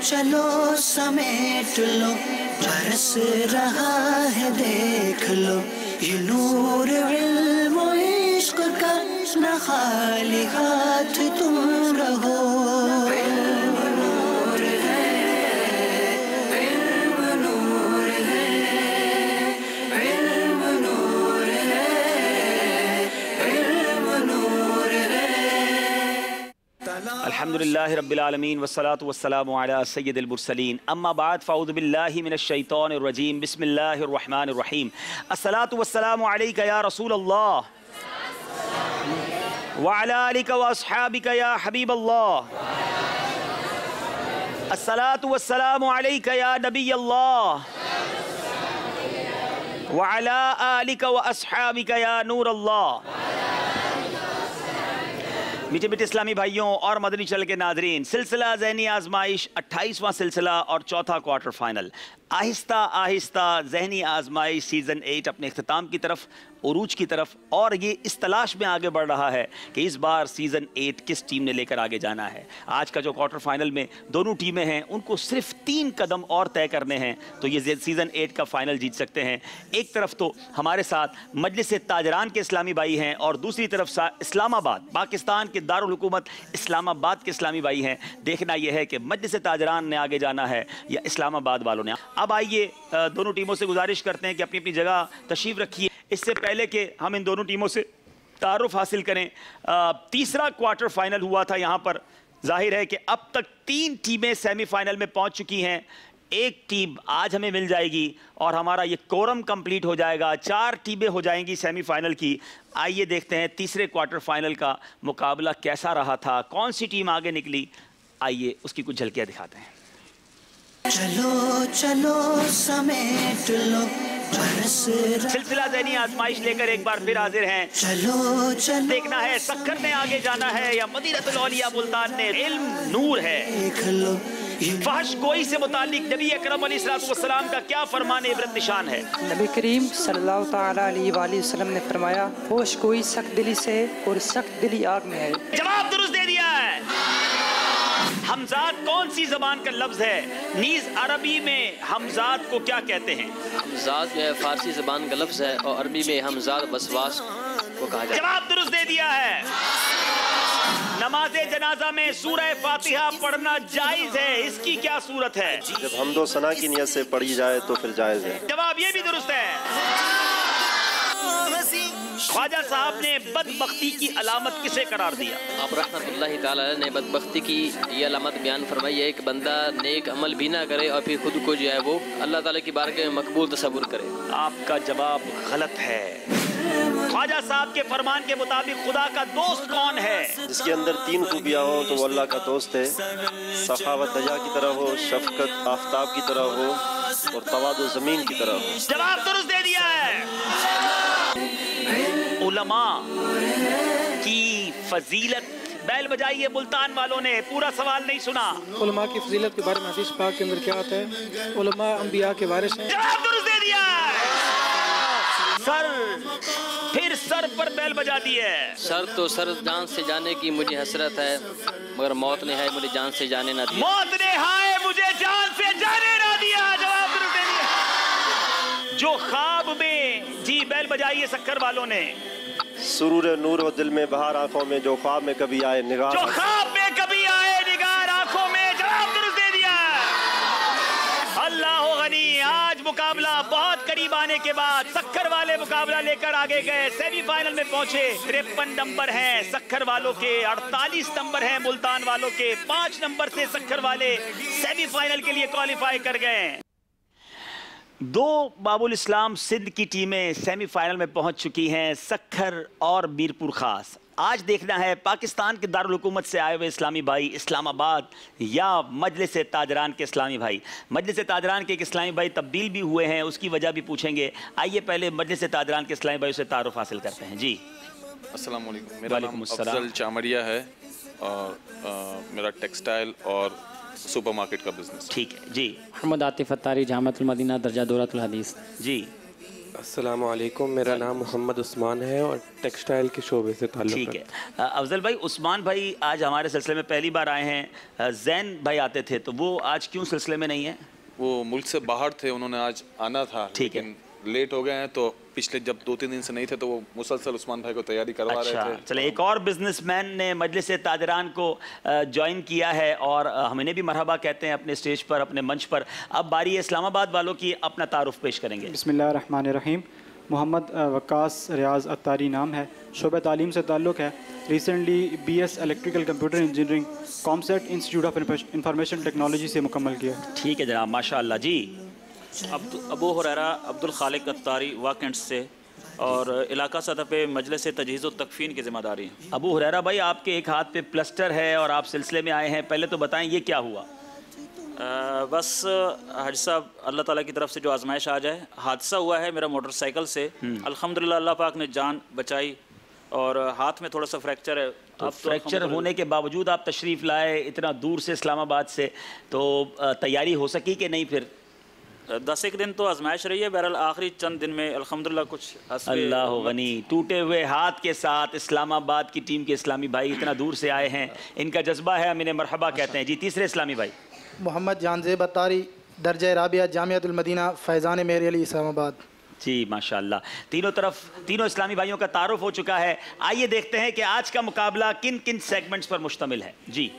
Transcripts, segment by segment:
चलो समेट लो, बरस रहा है देख लो, ये नूर इल्म इश्क का, न खाली हाथ तुम रहो। अल्हम्दुलिल्लाहि रब्बिल आलमीन वस्सलातु वस्सलामु अला सय्यिदिल मुरसलीन अम्मा बाद फ़अऊज़ु बिल्लाहि मिनश शैतानिर रजीम बिस्मिल्लाहिर रहमानिर रहीम अस्सलातु वस्सलामु अलैका या रसूलल्लाह व अला आलिका व अस्हाबिका या हबीबल्लाह अस्सलातु वस्सलामु अलैका या नबियल्लाह व अला आलिका व अस्हाबिका या नूरल्लाह। मीठे मीठे इस्लामी भाइयों और मदनी चैनल के नाजरीन, सिलसिला ज़हनी आजमाइश 28वां सिलसिला और चौथा क्वार्टर फाइनल आहिस्ता आहिस्ता ज़हनी आजमाइश सीज़न 8 अपने अख्ताम की तरफ, उरूज की तरफ, और ये इस तलाश में आगे बढ़ रहा है कि इस बार सीज़न 8 किस टीम ने लेकर आगे जाना है। आज का जो क्वार्टर फाइनल में दोनों टीमें हैं उनको सिर्फ 3 कदम और तय करने हैं तो ये सीज़न 8 का फाइनल जीत सकते हैं। एक तरफ तो हमारे साथ मजलिस ताजरान के इस्लामी भाई हैं और दूसरी तरफ इस्लामाबाद, पाकिस्तान के दारुल हुकूमत इस्लामाबाद के इस्लामी भाई हैं। देखना यह है कि मजलिस ताजरान ने आगे जाना है या इस्लामाबाद वालों ने। अब आइए दोनों टीमों से गुजारिश करते हैं कि अपनी अपनी जगह तशरीफ़ रखिए। इससे पहले कि हम इन दोनों टीमों से तारुफ हासिल करें, तीसरा क्वार्टर फाइनल हुआ था यहाँ पर। जाहिर है कि अब तक 3 टीमें सेमीफाइनल में पहुँच चुकी हैं। एक टीम आज हमें मिल जाएगी और हमारा ये कोरम कंप्लीट हो जाएगा, 4 टीमें हो जाएंगी सेमीफाइनल की। आइए देखते हैं तीसरे क्वार्टर फाइनल का मुकाबला कैसा रहा था, कौन सी टीम आगे निकली। आइए उसकी कुछ झलकियाँ दिखाते हैं। चलो चलो समेट लो, सिलसिला ज़हनी आजमाइश लेकर एक बार फिर हाजिर हैं। चलो चलो देखना है सक्कर ने आगे जाना है या मदीनतुल औलिया मुल्तान ने। इल्म नूर है। देख लो, फहश गोई से मुतालिक नबी अकरम अलैहिस्सलाम का क्या फरमान इबरत निशान है। नबी करीम सल्लल्लाहु तआला अलैहि वसल्लम ने फरमाया, फहश गोई सख्त दिली से और सख्त दिली आग में है। जवाब दुरुस्त दे दिया है। हमजाद कौन सी जबान का लफ्ज है? नीज अरबी में हमजाद को क्या कहते हैं? हमजाद जो है फारसी जबान का लफ्ज है और अरबी में हमजाद वसवास को कहा जाता है। जवाब दुरुस्त दे दिया है। नमाज जनाजा में सूरह फातिहा पढ़ना जायज है, इसकी क्या सूरत है? जब हमदो सना की नियत से पढ़ी जाए तो फिर जायज है। जवाब ये भी दुरुस्त है। ख्वाजा साहब ने बदबख्ती की अलामत किसे करार दिया? आप रहमतुल्लाहि ताला ने बदबख्ती की ये अलामत बयान फरमाई है कि बंदा नेक अमल भी ना करे और फिर खुद को जो है वो अल्लाह ताला की बारगाह में मकबूल तसव्वुर करे। आपका जवाब गलत है। ख्वाजा साहब के फरमान के मुताबिक खुदा का दोस्त कौन है? जिसके अंदर 3 खूबियाँ हो तो वो अल्लाह का दोस्त है। सखावत दरिया की तरह हो, शफकत आफ्ताब की तरह हो और तवादु ज़मीन की तरह हो। जवाब दुरुस्त दे दिया है। उलमा की फजीलत बैल बजाइए मुल्तान वालों ने, पूरा सवाल नहीं सुना। उलमा की फजीलत के बारे में हदीस पाक के अंदर क्या आता है? उलमा अंबिया के वारिस हैं। जवाब दुरुस्त दे दिया। सर पर बैल बजा दी है। सर तो सर जान से जाने की मुझे हसरत है, मगर मौत ने है मुझे जान से जाने ना दिया। मौत ने हाय मुझे जान से जाने ना दिया। जवाब दुरुस्त दे दिया। जो ख्वाब में, जी बैल बजाइए सक्कर वालों ने। सुरूर नूर हो दिल में बहार आंखों में, जो ख्वाब में कभी आए निगाह, जो ख्वाब में कभी आए निगार आंखों में। जवाब दुरुस्त दे दिया। अल्लाह गनी। आज मुकाबला बहुत करीब आने के बाद सक्कर वाले मुकाबला लेकर आगे गए, सेमीफाइनल में पहुंचे। 53 नंबर हैं सक्कर वालों के, 48 नंबर हैं मुल्तान वालों के। 5 नंबर से सक्कर वाले सेमीफाइनल के लिए क्वालिफाई कर गए। 2 बाबुल इस्लाम सिंध की टीमें सेमीफाइनल में पहुंच चुकी हैं, सक्खर और मीरपुर खास। आज देखना है पाकिस्तान के दारुल हुकूमत से आए हुए इस्लामी भाई इस्लामाबाद या मजलिस ताजरान के इस्लामी भाई। मजलिस ताजरान के एक इस्लामी भाई तब्दील भी हुए हैं, उसकी वजह भी पूछेंगे। आइए पहले मजलिस ताजरान के इस्लामी भाई से तारुफ हासिल करते हैं। जी अस्सलाम वालेकुम। मेरा नाम अफजल चामड़िया है और मेरा टेक्सटाइल और सुपरमार्केट का बिजनेस। ठीक है जी। मोहम्मद आतिफ अत्तारी, जामतुल मदीना, दर्जा दौरातुल हदीस। जी। अस्सलामु अलैकुम, मेरा नाम मोहम्मद उस्मान है और टेक्सटाइल के शोबे से ताल्लुक़ ठीक है। अफजल भाई, उस्मान भाई आज हमारे सिलसिले में पहली बार आए हैं। जैन भाई आते थे, तो वो आज क्यों सिलसिले में नहीं है? वो मुल्क से बाहर थे, उन्होंने आज आना था, ठीक है, लेट हो गए हैं। तो पिछले जब 2-3 दिन से नहीं थे तो वो मुसलसल उस्मान भाई को तैयारी करवा रहे थे। चले, एक और बिजनेसमैन ने मजलिस ताजरान को ज्वाइन किया है और हम इन्हें भी मरहबा कहते हैं अपने स्टेज पर, अपने मंच पर। अब बारी है इस्लामाबाद वालों की, अपना तारुफ पेश करेंगे। बिस्मिल्लाहिर्रहमानिर्रहीम। मोहम्मद वक्कास रियाज अत्तारी नाम है, शोबे तालीम से ताल्लुक़ है। Recently BS electrical computer engineering COMSATS institute of information technology से मुकम्मल किया। ठीक है जनाब, माशाअल्लाह जी। अबू हुरैरा अब्दुल खालिक अत्तारी वाकेंट से, और इलाका सतह पे मजलिस तजहीज़ व तकफ़ीन की ज़िम्मेदारी है। अबू हुरैरा भाई, आपके एक हाथ पे प्लस्टर है और आप सिलसिले में आए हैं, पहले तो बताएं ये क्या हुआ? बस हाजी साहब, अल्लाह ताला की तरफ से जो आजमाइश आ जाए। हादसा हुआ है मेरा मोटरसाइकिल से, अल्हम्दुलिल्लाह अल्लाह पाक ने जान बचाई, और हाथ में थोड़ा सा फ्रैक्चर है। तो फ्रैक्चर होने के बावजूद आप तशरीफ़ लाए इतना दूर से इस्लामाबाद से, तो तैयारी हो सकी कि नहीं? फिर 10 दिन तो आजमाइश रही है, बहरहाल आखिरी चंद दिन में अल्हम्दुलिल्लाह कुछ अल्लाह गनी, टूटे हुए हाथ के साथ इस्लामाबाद की टीम के इस्लामी भाई इतना दूर से आए हैं, इनका जज्बा है, हम इन्हें मरहबा कहते हैं जी। तीसरे इस्लामी भाई मोहम्मद जानज़ेब अत्तारी, दर्जा राबिया, जामियातुल मदीना, फैज़ान मेरी अली, इस्लामाबाद। जी माशाल्लाह, तीनों इस्लामी भाइयों का तारुफ हो चुका है। आइए देखते हैं कि आज का मुकाबला किन किन सेगमेंट्स पर मुश्तमिल है जी।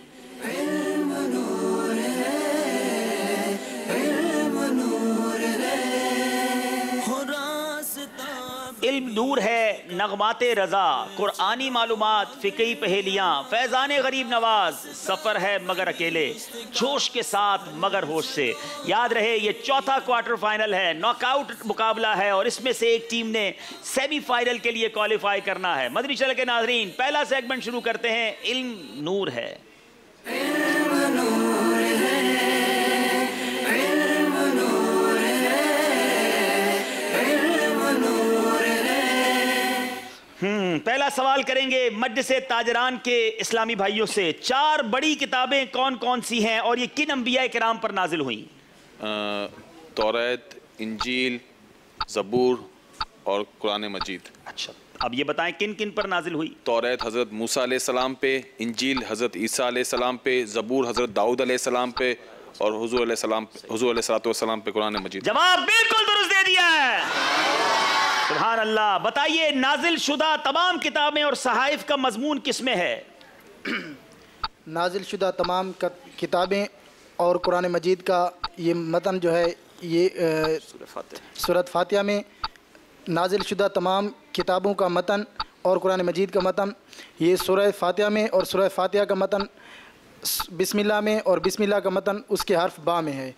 इल्म नूर है, नगमाते रजा, कुरानी मालूमात, फिकही पहेलियाँ, फैज़ाने गरीब नवाज, सफ़र है मगर अकेले, जोश के साथ मगर होश से। याद रहे ये चौथा क्वार्टर फाइनल है, नॉकआउट मुकाबला है और इसमें से एक टीम ने सेमीफाइनल के लिए क्वालिफाई करना है। मदनी चैनल के नाज़रीन, पहला सेगमेंट शुरू करते हैं। इल्म नूर है। पहला सवाल करेंगे मजलिस ताजरान के इस्लामी भाइयों से। 4 बड़ी किताबें कौन कौन सी हैं और ये किन अंबिया किराम पर नाजिल हुई? तौरात, इंजील, ज़बूर और कुरान मजीद। अच्छा, अब ये बताएं किन किन पर नाजिल हुई? तौरात हज़रत मूसा अलैहिस्सलाम पे, इंजील हज़रत ईसा अलैहिस्सलाम पे, ज़बूर हज़रत दाऊद अलैहिस्सलाम पे और हुज़ूर अलैहिस्सलाम पे कुरान मजीद। जवाब बिल्कुल दुरुस्त दे दिया है, सुभान अल्लाह। बताइए नाजिल शुदा तमाम किताबें और सहाइफ का मजमून किसमें है? नाजिल शुदा तमाम किताबें और कुरान मजीद का ये मतन जो है, ये सूरत फातिहा में नाजिल शुदा तमाम किताबों का मतन और कुरान मजीद का मतन, ये सूरह फातिहा में, और सूरह फातिहा का मतन बिस्मिल्लाह में, और बिस्मिल्लाह का मतन उसके हर्फ बा में है।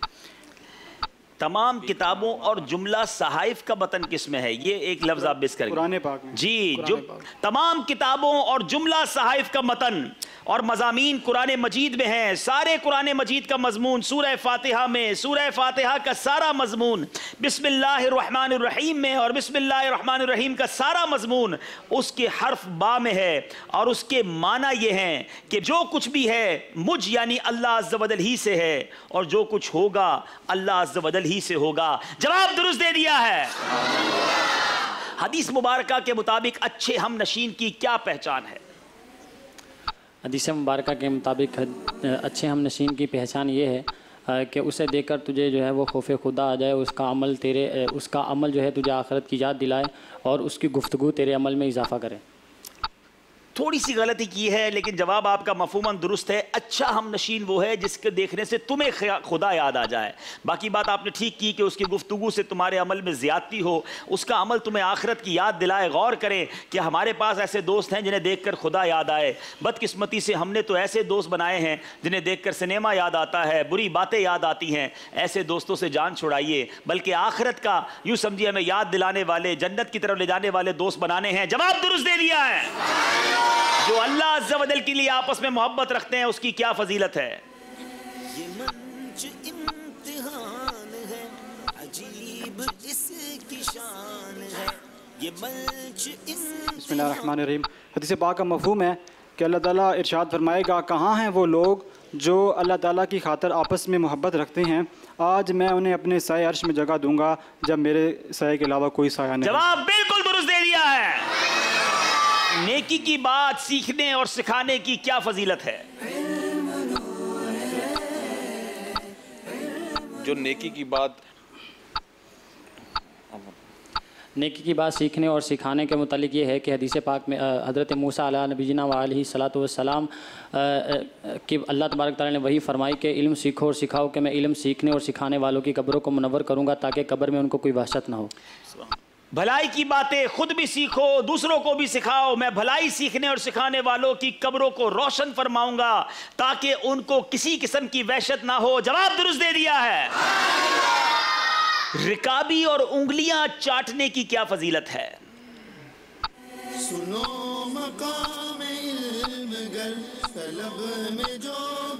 तमाम किताबों और जुमला सहाइफ का मतन किस में है? ये एक लफ्ज़ आप बिस करेंगे। कुरान पाक में। जी, जो तमाम किताबों और जुमला सहाइफ का मतन और मज़ामीन कुरान मजीद में हैं। सारे कुरान मजीद का मजमून सूरह फातिहा में, सूरह फातिहा का सारा मजमून बिस्मिल्लाहिर्रहमानिर्रहीम में, और बिस्मिल्लाहिर्रहमानिर्रहीम का सारा मजमून उसके हर्फ बा में है। और उसके माना ये हैं कि जो कुछ भी है मुझ यानी अल्लाह अज़्ज़ व जल ही से है, और जो कुछ होगा अल्लाह अज़्ज़ व जल ही से होगा। जवाब दुरुस्त दे दिया है। हदीस मुबारका के मुताबिक अच्छे हम नशीन की क्या पहचान है? हदीस मुबारक के मुताबिक अच्छे हम नशीन की पहचान ये है कि उसे देखकर तुझे जो है वो खौफ खुदा आ जाए, उसका अमल जो है तुझे आखिरत की याद दिलाए और उसकी गुफ्तगू तेरे अमल में इजाफा करे। थोड़ी सी गलती की है लेकिन जवाब आपका मफहूमन दुरुस्त है। अच्छा हम नशीन वो है जिसके देखने से तुम्हें खुदा याद आ जाए। बाकी बात आपने ठीक की कि उसकी गुफ्तगू से तुम्हारे अमल में ज़्यादती हो, उसका अमल तुम्हें आखिरत की याद दिलाए। गौर करें कि हमारे पास ऐसे दोस्त हैं जिन्हें देखकर खुदा याद आए। बदकिस्मती से हमने तो ऐसे दोस्त बनाए हैं जिन्हें देखकर सिनेमा याद आता है, बुरी बातें याद आती हैं। ऐसे दोस्तों से जान छुड़ाइए, बल्कि आखिरत का यूँ समझिए हमें याद दिलाने वाले, जन्नत की तरफ ले जाने वाले दोस्त बनाने हैं। जवाब दुरुस्त दे दिया है। जो अल्लाह अज़्ज़ व जल के लिए आपस में मोहब्बत रखते हैं उसकी क्या फजीलत है। ये मंच इम्तिहान है, अजीब इसकी शान है। ये मंच बिस्मिल्लाहिर्रहमानिर्रहीम। हदीस पाक का मफ़हूम है कि अल्लाह ताला इरशाद फरमाएगा, कहाँ हैं वो लोग जो अल्लाह ताला की खातर आपस में मोहब्बत रखते हैं, आज मैं उन्हें अपने साए अर्श में जगह दूंगा जब मेरे साए के अलावा कोई साया नहीं। जवाब बिल्कुल दुरुस्त दे दिया है। नेकी की बात सीखने और सिखाने की क्या फजीलत है? जो नेकी की बात सीखने और सिखाने के मुतालिक ये है कि हदीस पाक में हज़रत मूसा अला नबीना वालैहि सलातु वस्सलाम कि अल्लाह तबारक तआला ने वही फरमाई कि इल्म सीखो और सिखाओ कि मैं इल्म सीखने और सिखाने वालों की कब्रों को मुनव्वर करूँगा ताकि कब्र में उनको कोई वहशत ना हो। भलाई की बातें खुद भी सीखो, दूसरों को भी सिखाओ। मैं भलाई सीखने और सिखाने वालों की कब्रों को रोशन फरमाऊंगा ताकि उनको किसी किस्म की वहशत ना हो। जवाब दुरुस्त दे दिया है। रिकाबी और उंगलियां चाटने की क्या फजीलत है? सुनो मकाम इल्म गर तलब में जो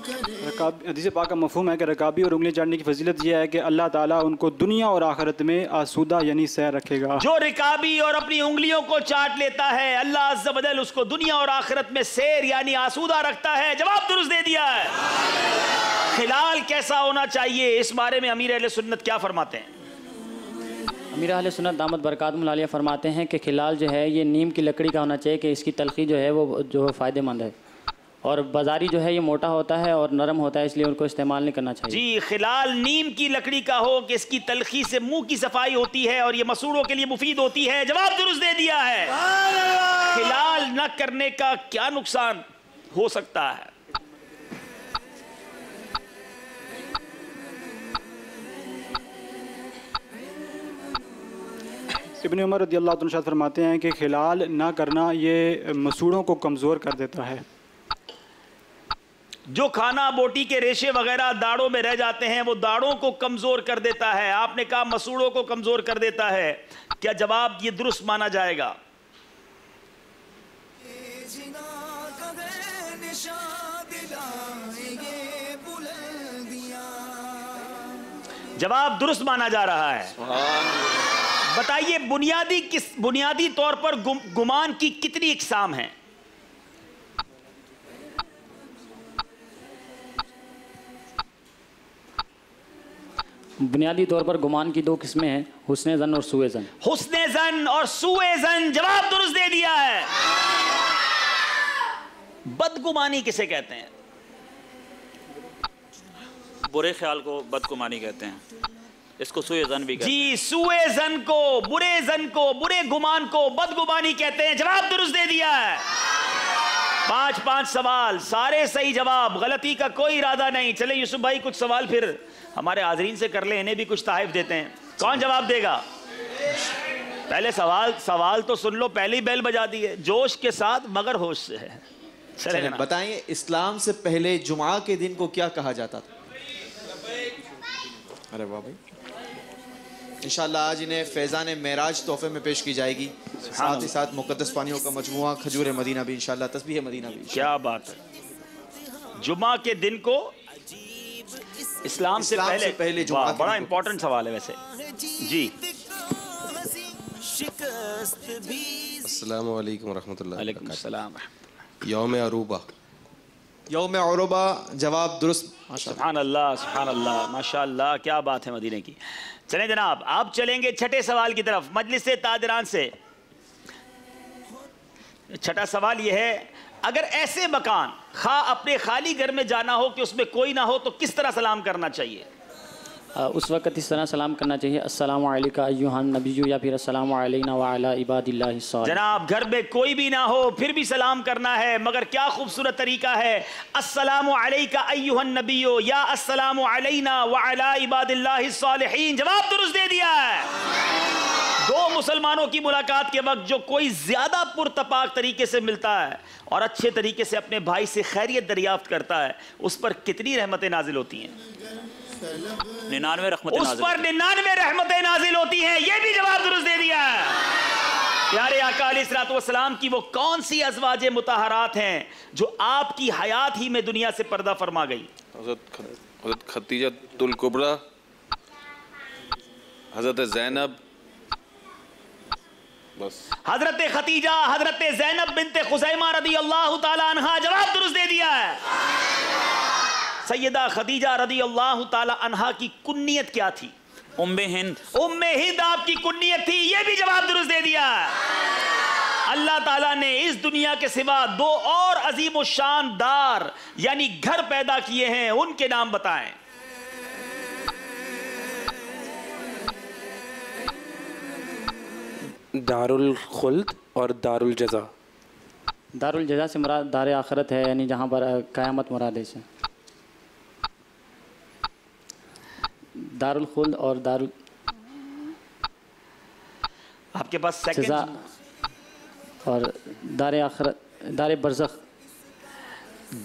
करे। हदीस पाक का मफ़हूम है कि रकाबी और उंगलियां चाटने की फजीलत यह है कि अल्लाह ताला उनको दुनिया और आखिरत में आसूदा यानी सैर रखेगा। जो रिकाबी और अपनी उंगलियों को चाट लेता है, अल्लाह अज़्ज़ा वजल उसको दुनिया और आखिरत में सैर यानी आसूदा रखता है। जवाब दुरुस्त दे दिया है। खिलाल कैसा होना चाहिए, इस बारे में अमीर अहले सुन्नत क्या फरमाते हैं? अमीर अहले सुन्नत दामत बरकातुहुल आलिया फरमाते हैं कि खिलाल जो है ये नीम की लकड़ी का होना चाहिए कि इसकी तलखी जो है वो जो है फ़ायदेमंद है, और बाजारी जो है ये मोटा होता है और नरम होता है, इसलिए उनको इस्तेमाल नहीं करना चाहिए। जी, खिलाल नीम की लकड़ी का हो कि इसकी तलखी से मुंह की सफाई होती है और ये मसूड़ों के लिए मुफीद होती है। जवाब दुरुस्त दे दिया है। खिलाल न करने का क्या नुकसान हो सकता है? इब्न उमर रज़ियल्लाहु अन्हु इरशाद फरमाते हैं कि खिलाल ना करना ये मसूड़ों को कमज़ोर कर देता है। जो खाना बोटी के रेशे वगैरह दाढ़ों में रह जाते हैं वो दाढ़ों को कमज़ोर कर देता है। आपने कहा मसूड़ों को कमज़ोर कर देता है, क्या जवाब ये दुरुस्त माना जाएगा? जवाब दुरुस्त माना जा रहा है। बताइए बुनियादी तौर पर गुमान की कितनी इकसाम है? बुनियादी तौर पर गुमान की दो किस्में हैं, हुस्ने ज़न और सूए ज़न। हुस्ने ज़न और सूए ज़न, जवाब दुरुस्त दे दिया है। बदगुमानी किसे कहते हैं? बुरे ख्याल को बदगुमानी कहते हैं, इसको सूए ज़न भी कहते हैं। जी, सूए ज़न को, बुरे ज़न को, बुरे गुमान को बदगुमानी कहते हैं। जवाब दुरुस्त दे दिया है। 5 सवाल, सारे सही जवाब, गलती का कोई इरादा नहीं। चले यूसुफ भाई कुछ सवाल फिर हमारे हाजरीन से कर ले, इन्हें भी कुछ तोहफे देते हैं। कौन जवाब देगा? पहले सवाल तो सुन लो, पहली बेल बजा दी है। जोश के साथ मगर होश से है। चले बताइए, इस्लाम से पहले जुमा के दिन को क्या कहा जाता था? अरे वाह भाई, इंशाल्लाह आज इन्हें फैज़ान मेराज तोहफे में पेश की जाएगी। साथ ही साथ मुक़द्दस पानियों का मजमुआ खजूर मदीना भी इंशाल्लाह, तस्बीह मदीना भी। क्या बात है। जुमा के दिन को इस्लाम से पहले जुमा, बड़ा इंपॉर्टेंट सवाल है वैसे। जी, अस्सलामु अलैकुम रहमतुल्लाह। वालेकुम अस्सलाम। यौम अरूबा। यौम अरूबा, जवाब दुरुस्त। सुभान अल्लाह, सुभान अल्लाह, माशाअल्लाह, क्या बात है मदीने की। चलें जनाब, आप चलेंगे छठे सवाल की तरफ मजलिस ताजरान से। छठा सवाल यह है, अगर ऐसे मकान खा अपने खाली घर में जाना हो कि उसमें कोई ना हो तो किस तरह सलाम करना चाहिए? उस वक़्त इस तरह सलाम करना चाहिए, अस्सलामु अलैका अय्युहन नबिय्यु, या फिर अस्सलामु अलैना व अला इबादिल्लाहिस सालिहीन। जनाब, घर में कोई भी ना हो फिर भी सलाम करना है, मगर क्या खूबसूरत तरीका है। अस्सलामु अलैका अय्युहन नबिय्यु या अस्सलामु अलैना व अला इबादिल्लाहिस सालिहीन। जवाब दुरुस्त दे दिया है। दो मुसलमानों की मुलाकात के वक्त जो कोई ज्यादा पुरतपाक तरीके से मिलता है और अच्छे तरीके से अपने भाई से खैरियत दरियाफ्त करता है, उस पर कितनी रहमतें नाजिल होती हैं? 99 रहमतें उस पर 99 रहमतें नाजिल होती हैं। ये भी जवाब दुरुस्त दे दिया है। प्यारे आका अलैहिस्सलातु वस्सलाम की वो कौन सी अज़वाजे मुताहरात हैं जो आपकी हयात ही में दुनिया से पर्दा फरमा गई? हज़रत खदीजतुल कुबरा, हज़रत ज़ैनब, बस। हज़रत खतीजा, हज़रत ज़ैनब बिन्ते खुज़ैमा रज़ियल्लाहु ताला अन्हा। जवाब दुरुस्त दे दिया है। सैयदा खदीजा रदी अल्लाह ताला अन्हा की कुन्नियत क्या थी? उम्मे हिंद। उम्मे हिंद आपकी कुन्नियत थी, ये भी जवाब दुरुस्त दे दिया। अल्लाह ताला ने इस दुनिया के सिवा दो और अजीम और शानदार यानी घर पैदा किए हैं, उनके नाम बताएं। दारुल खुल्द और दारुल जज़ा। दारुल जज़ा से मुराद दार आखिरत है, यानी जहाँ पर क़यामत मुराद है। से दारुल खुल्द और दारुल, आपके पास सेकंड, और दार आखिरत, दार बरज़ख।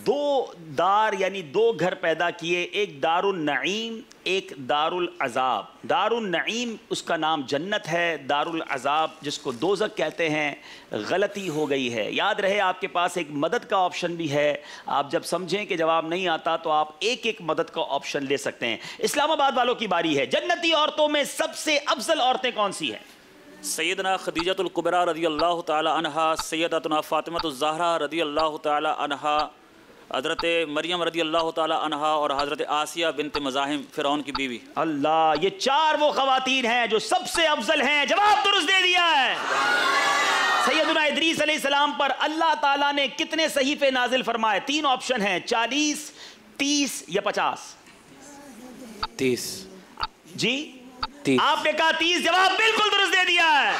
दो दार यानी दो घर पैदा किए, एक दारुल नईम, एक दारुल अजाब। दारुल नईम उसका नाम जन्नत है, दारुल अजाब जिसको दोज़ख कहते हैं, गलती हो गई है। याद रहे आपके पास एक मदद का ऑप्शन भी है, आप जब समझें कि जवाब नहीं आता तो आप एक एक मदद का ऑप्शन ले सकते हैं। इस्लामाबाद वालों की बारी है। जन्नती औरतों में सबसे अफजल औरतें कौन सी हैं? सैयदना खदीजतुल कुबरा रदी अल्लाह ताला अन्हा, सैयदतुना फातिमतुज़ ज़हरा रदी अल्लाह ताला अन्हा, हज़रत मरियम रदी अल्लाह ताला अन्हा और हज़रत आसिया बिन्त मज़ाहिम फ़िरौन की बीवी। अल्लाह, ये चार वो ख़वातीन हैं जो सबसे अफजल हैं। जवाब दुरुस्त दे दिया है। सैयदना इदरीस अलैहिस्सलाम पर अल्लाह ताला ने कितने सहीफ़े नाजिल फरमाए? 3 ऑप्शन हैं, 40, 30 या 50। 30 जी 30। आपने कहा 30, जवाब बिल्कुल दुरुस्त दे दिया है।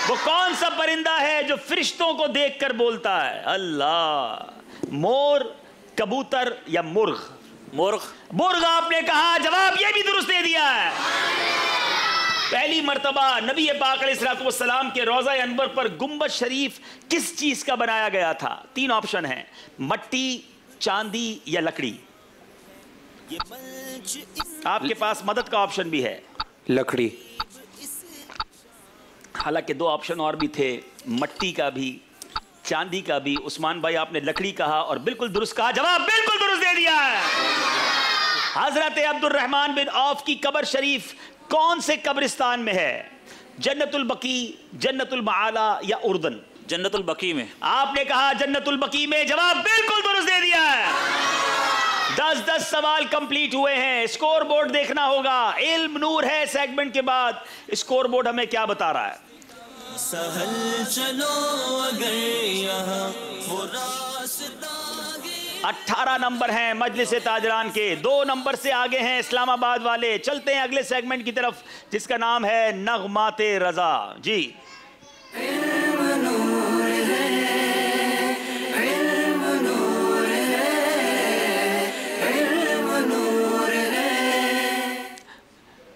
वो कौन सा परिंदा है जो फरिश्तों को देखकर बोलता है? अल्लाह, मोर, कबूतर या मुर्ग? मुर्ग। मुर्ग आपने कहा, जवाब ये भी दुरुस्त दे दिया है। पहली मर्तबा नबी पाक अलैहिस्सलाम के रोज़ा अनवर पर गुंबद शरीफ किस चीज का बनाया गया था? 3 ऑप्शन हैं, मट्टी, चांदी या लकड़ी। आपके पास मदद का ऑप्शन भी है, लकड़ी। हालांकि 2 ऑप्शन और भी थे, मट्टी का भी, चांदी का भी। उस्मान भाई आपने लकड़ी कहा और बिल्कुल दुरुस्त कहा, जवाब बिल्कुल दुरुस्त दे दिया है। हजरत अब्दुर्रहमान बिन औफ की कब्र शरीफ कौन से कब्रिस्तान में है? जन्नतुल बकी, जन्नतुल मआला या उर्दन? जन्नतुल बकी में। आपने कहा जन्नतुल बकी में, जवाब बिल्कुल दुरुस्त दे दिया है। 10-10 सवाल कंप्लीट हुए हैं। स्कोर बोर्ड देखना होगा। इल्म नूर है सेगमेंट के बाद स्कोर बोर्ड हमें क्या बता रहा है? सहल चलो अगर यहाँ वो रास्ता 18 नंबर हैं मजलिस ताजरान के, 2 नंबर से आगे हैं इस्लामाबाद वाले। चलते हैं अगले सेगमेंट की तरफ जिसका नाम है नगमाते रजा। जी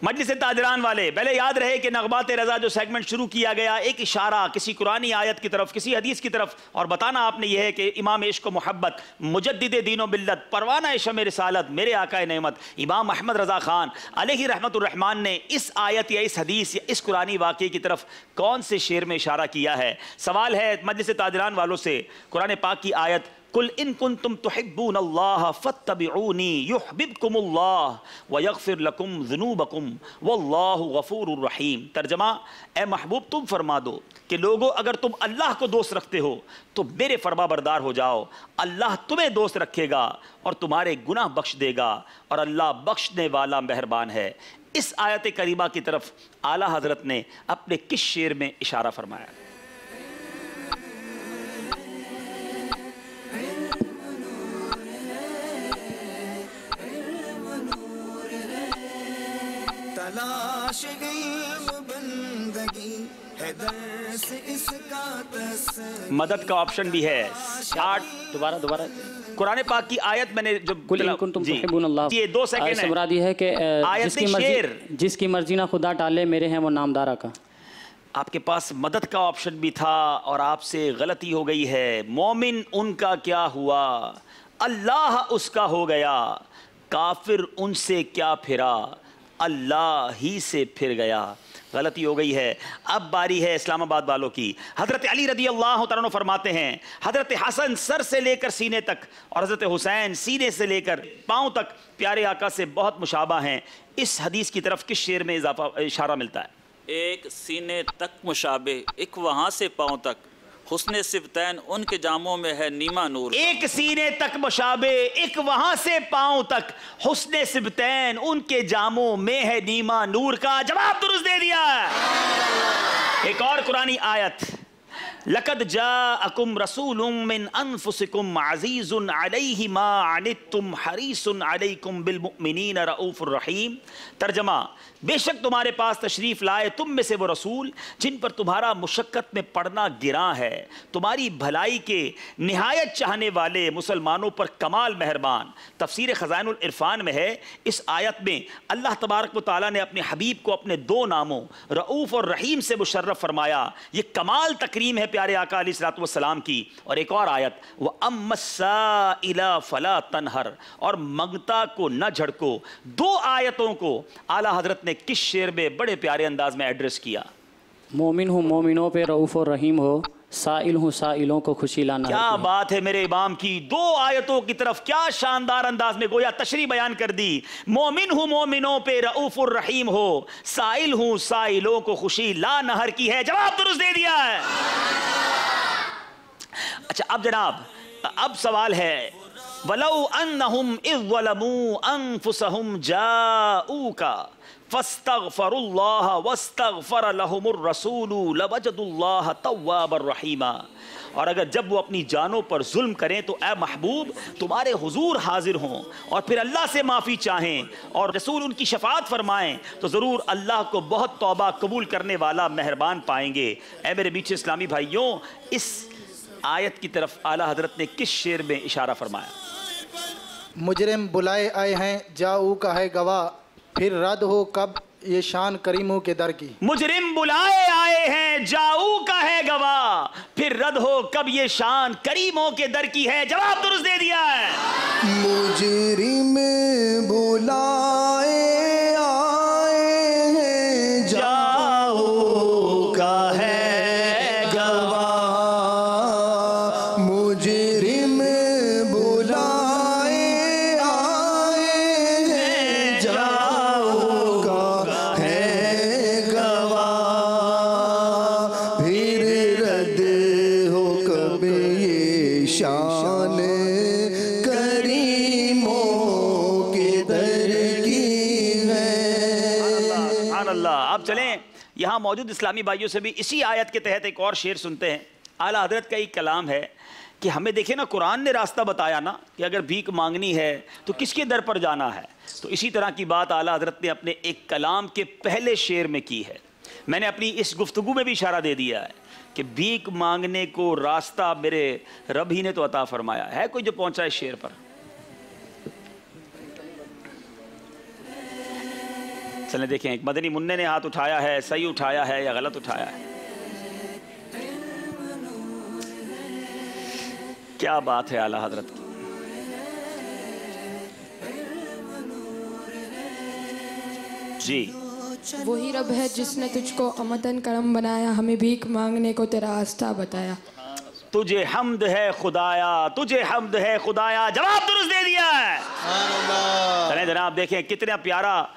मजलिस ताजरान वाले, पहले याद रहे कि नगमात रज़ा जो सेगमेंट शुरू किया गया, एक इशारा किसी कुरानी आयत की तरफ, किसी हदीस की तरफ, और बताना आपने यह है कि इमाम इश्क व मोहब्बत, मुजद्दिद दीन व मिल्लत, परवाना शम रिसालत, मेरे आका नेमत इमाम अहमद रज़ा ख़ान अलैहि रहमतुर रहमान ने इस आयत या इस हदीस या इस कुरानी वाक़े की तरफ कौन से शेर में इशारा किया है? सवाल है मजलिस ताजरान वालों से, कुरान पाक की आयत कुल इन कुंतुम तुहिब्बूनल्लाह फत्तबिऊनी युहब्बिबकुमुल्लाह व यगफिर लकुम ज़ुनूबकुम वल्लाहु गफूरुर रहीम। तर्जमा, ए महबूब तुम फरमा दो कि लोगों अगर तुम अल्लाह को दोस्त रखते हो तो मेरे फरमाबरदार हो जाओ, अल्लाह तुम्हें दोस्त रखेगा और तुम्हारे गुनाह बख्श देगा और अल्लाह बख्शने वाला मेहरबान है। इस आयत करीमा की तरफ आला हजरत ने अपने किस शेर में इशारा फरमाया? तलाश बंदगी है दर्स इसका तस्वीर। मदद का ऑप्शन भी है। 60 दोबारा कुरान पाक की आयत मैंने जो ये 2 सेकंड है। मुराद ये है कि जिसकी मर्जी ना खुदा टाले, मेरे हैं वो नामदारा का। आपके पास मदद का ऑप्शन भी था और आपसे गलती हो गई है। मोमिन उनका क्या हुआ, अल्लाह उसका हो गया, काफिर उनसे क्या फिरा, अल्लाह ही से फिर गया। गलती हो गई है। अब बारी है इस्लामाबाद वालों की। हज़रत अली रदी अल्लाह तआला अन्हु फरमाते हैं, हज़रत हसन सर से लेकर सीने तक और हज़रत हुसैन सीने से लेकर पाँव तक प्यारे आका से बहुत मुशाबा हैं। इस हदीस की तरफ किस शेर में इशारा मिलता है? एक सीने तक मुशाबे, एक वहाँ से पाँव तक। हुस्न सिबतैन उनके जामों में है नीमा नूर। एक सीने तक मशाबे, एक वहां से पांव तक, हुस्न सिबतैन उनके जामों में है नीमा नूर का जवाब दुरुस्त दे दिया। एक और कुरानी आयत, लक़द जाअकुम रसूलुम मिन अनफुसिकुम अज़ीज़ुन अलैहि मा अनित्तुम हरीसुन अलैकुम बिल मुमिनीना रऊफ़ुर रहीम। तर्जमा, बेशक तुम्हारे पास तशरीफ़ लाए तुम में से वो रसूल जिन पर तुम्हारा मुशक्क़त में पड़ना गिरां है, तुम्हारी भलाई के निहायत चाहने वाले, मुसलमानों पर कमाल मेहरबान। तफसीर ख़ज़ाइनुल इरफ़ान में है, इस आयत में अल्लाह तबारक व तआला ने अपने हबीब को अपने दो नामों रऊफ़ और रहीम से मुशर्रफ फरमाया। ये कमाल तकरीम है प्यारे आका अलैहिस्सलातु वस्सलाम की। और एक और आयत, व अम्मस्साइला फला तनहर, और मंगता को न झड़को। दो आयतों को आला हजरत ने किस शेर में बड़े प्यारे अंदाज में एड्रेस किया। मोमिन हूँ मोमिनों पे रऊफ़ और रहीम हो, साइल हूँ साइलों को खुशी लाना। क्या बात है मेरे इमाम की, दो आयतों की तरफ क्या शानदार अंदाज में गोया तशरीह बयान कर दी। मोमिन हूँ मोमिनों पे रऊफ़ और रहीम हो, साइल हूँ साइलों को खुशी ला नहर की है। जवाब दुरुस्त दे दिया है। अच्छा अब जनाब, अब सवाल है, वलौ अन्नहुम इज़ ज़लमू अनफुसहुम जाऊका फस्तगफरुल्लाह वस्तगफर लहुमुर रसूलु लवजदुल्लाह तव्वाबर रहीमा। और अगर जब वो अपनी जानों पर जुल्म करें तो ए महबूब तुम्हारे हुजूर हाजिर हों और फिर अल्लाह से माफ़ी चाहें और रसूल उनकी शफाअत फरमाएं तो ज़रूर अल्लाह को बहुत तौबा कबूल करने वाला मेहरबान पाएंगे। ए मेरे बीच इस्लामी भाइयों, इस आयत की तरफ आला हजरत ने किस शेर में इशारा फरमाया। मुजरिम बुलाए आए हैं जाऊ का है गवाह, फिर रद्द हो कब ये शान करीमों के दर की। मुजरिम बुलाए आए हैं जाऊ का है गवाह, फिर रद्द हो कब ये शान करीमों के दर की है। जवाब दुरुस्त दे दिया है। मुजरिम बुलाए आए हैं जाऊ का है गवाह, मुजरिम बुलाए आए हैं जाऊ का है गवाह, फिर रद्द हो कब ये शान करीमों के दर की है। अब चलें यहाँ मौजूद इस्लामी भाइयों से भी इसी आयत के तहत एक और शेर सुनते हैं। आला हजरत का एक कलाम है कि हमें देखे ना, कुरान ने रास्ता बताया ना कि अगर भीख मांगनी है तो किसके दर पर जाना है। तो इसी तरह की बात आला हजरत ने अपने एक कलाम के पहले शेर में की है। मैंने अपनी इस गुफ्तगू में भी इशारा दे दिया है कि भीख मांगने को रास्ता मेरे रब ही ने तो अता फरमाया है। कोई जो पहुंचा इस शेर पर, चलें देखें। एक मदनी मुन्ने ने हाथ उठाया है, सही उठाया है या गलत उठाया है। क्या बात है आला हजरत की। जी, वही रब है जिसने तुझको अमदन करम बनाया, हमें भीख मांगने को तेरा रास्ता बताया। तुझे हम्द है खुदाया, तुझे हम्द है खुदाया। जवाब दुरुस्त दे दिया है। चलें जनाब देखें कितना प्यारा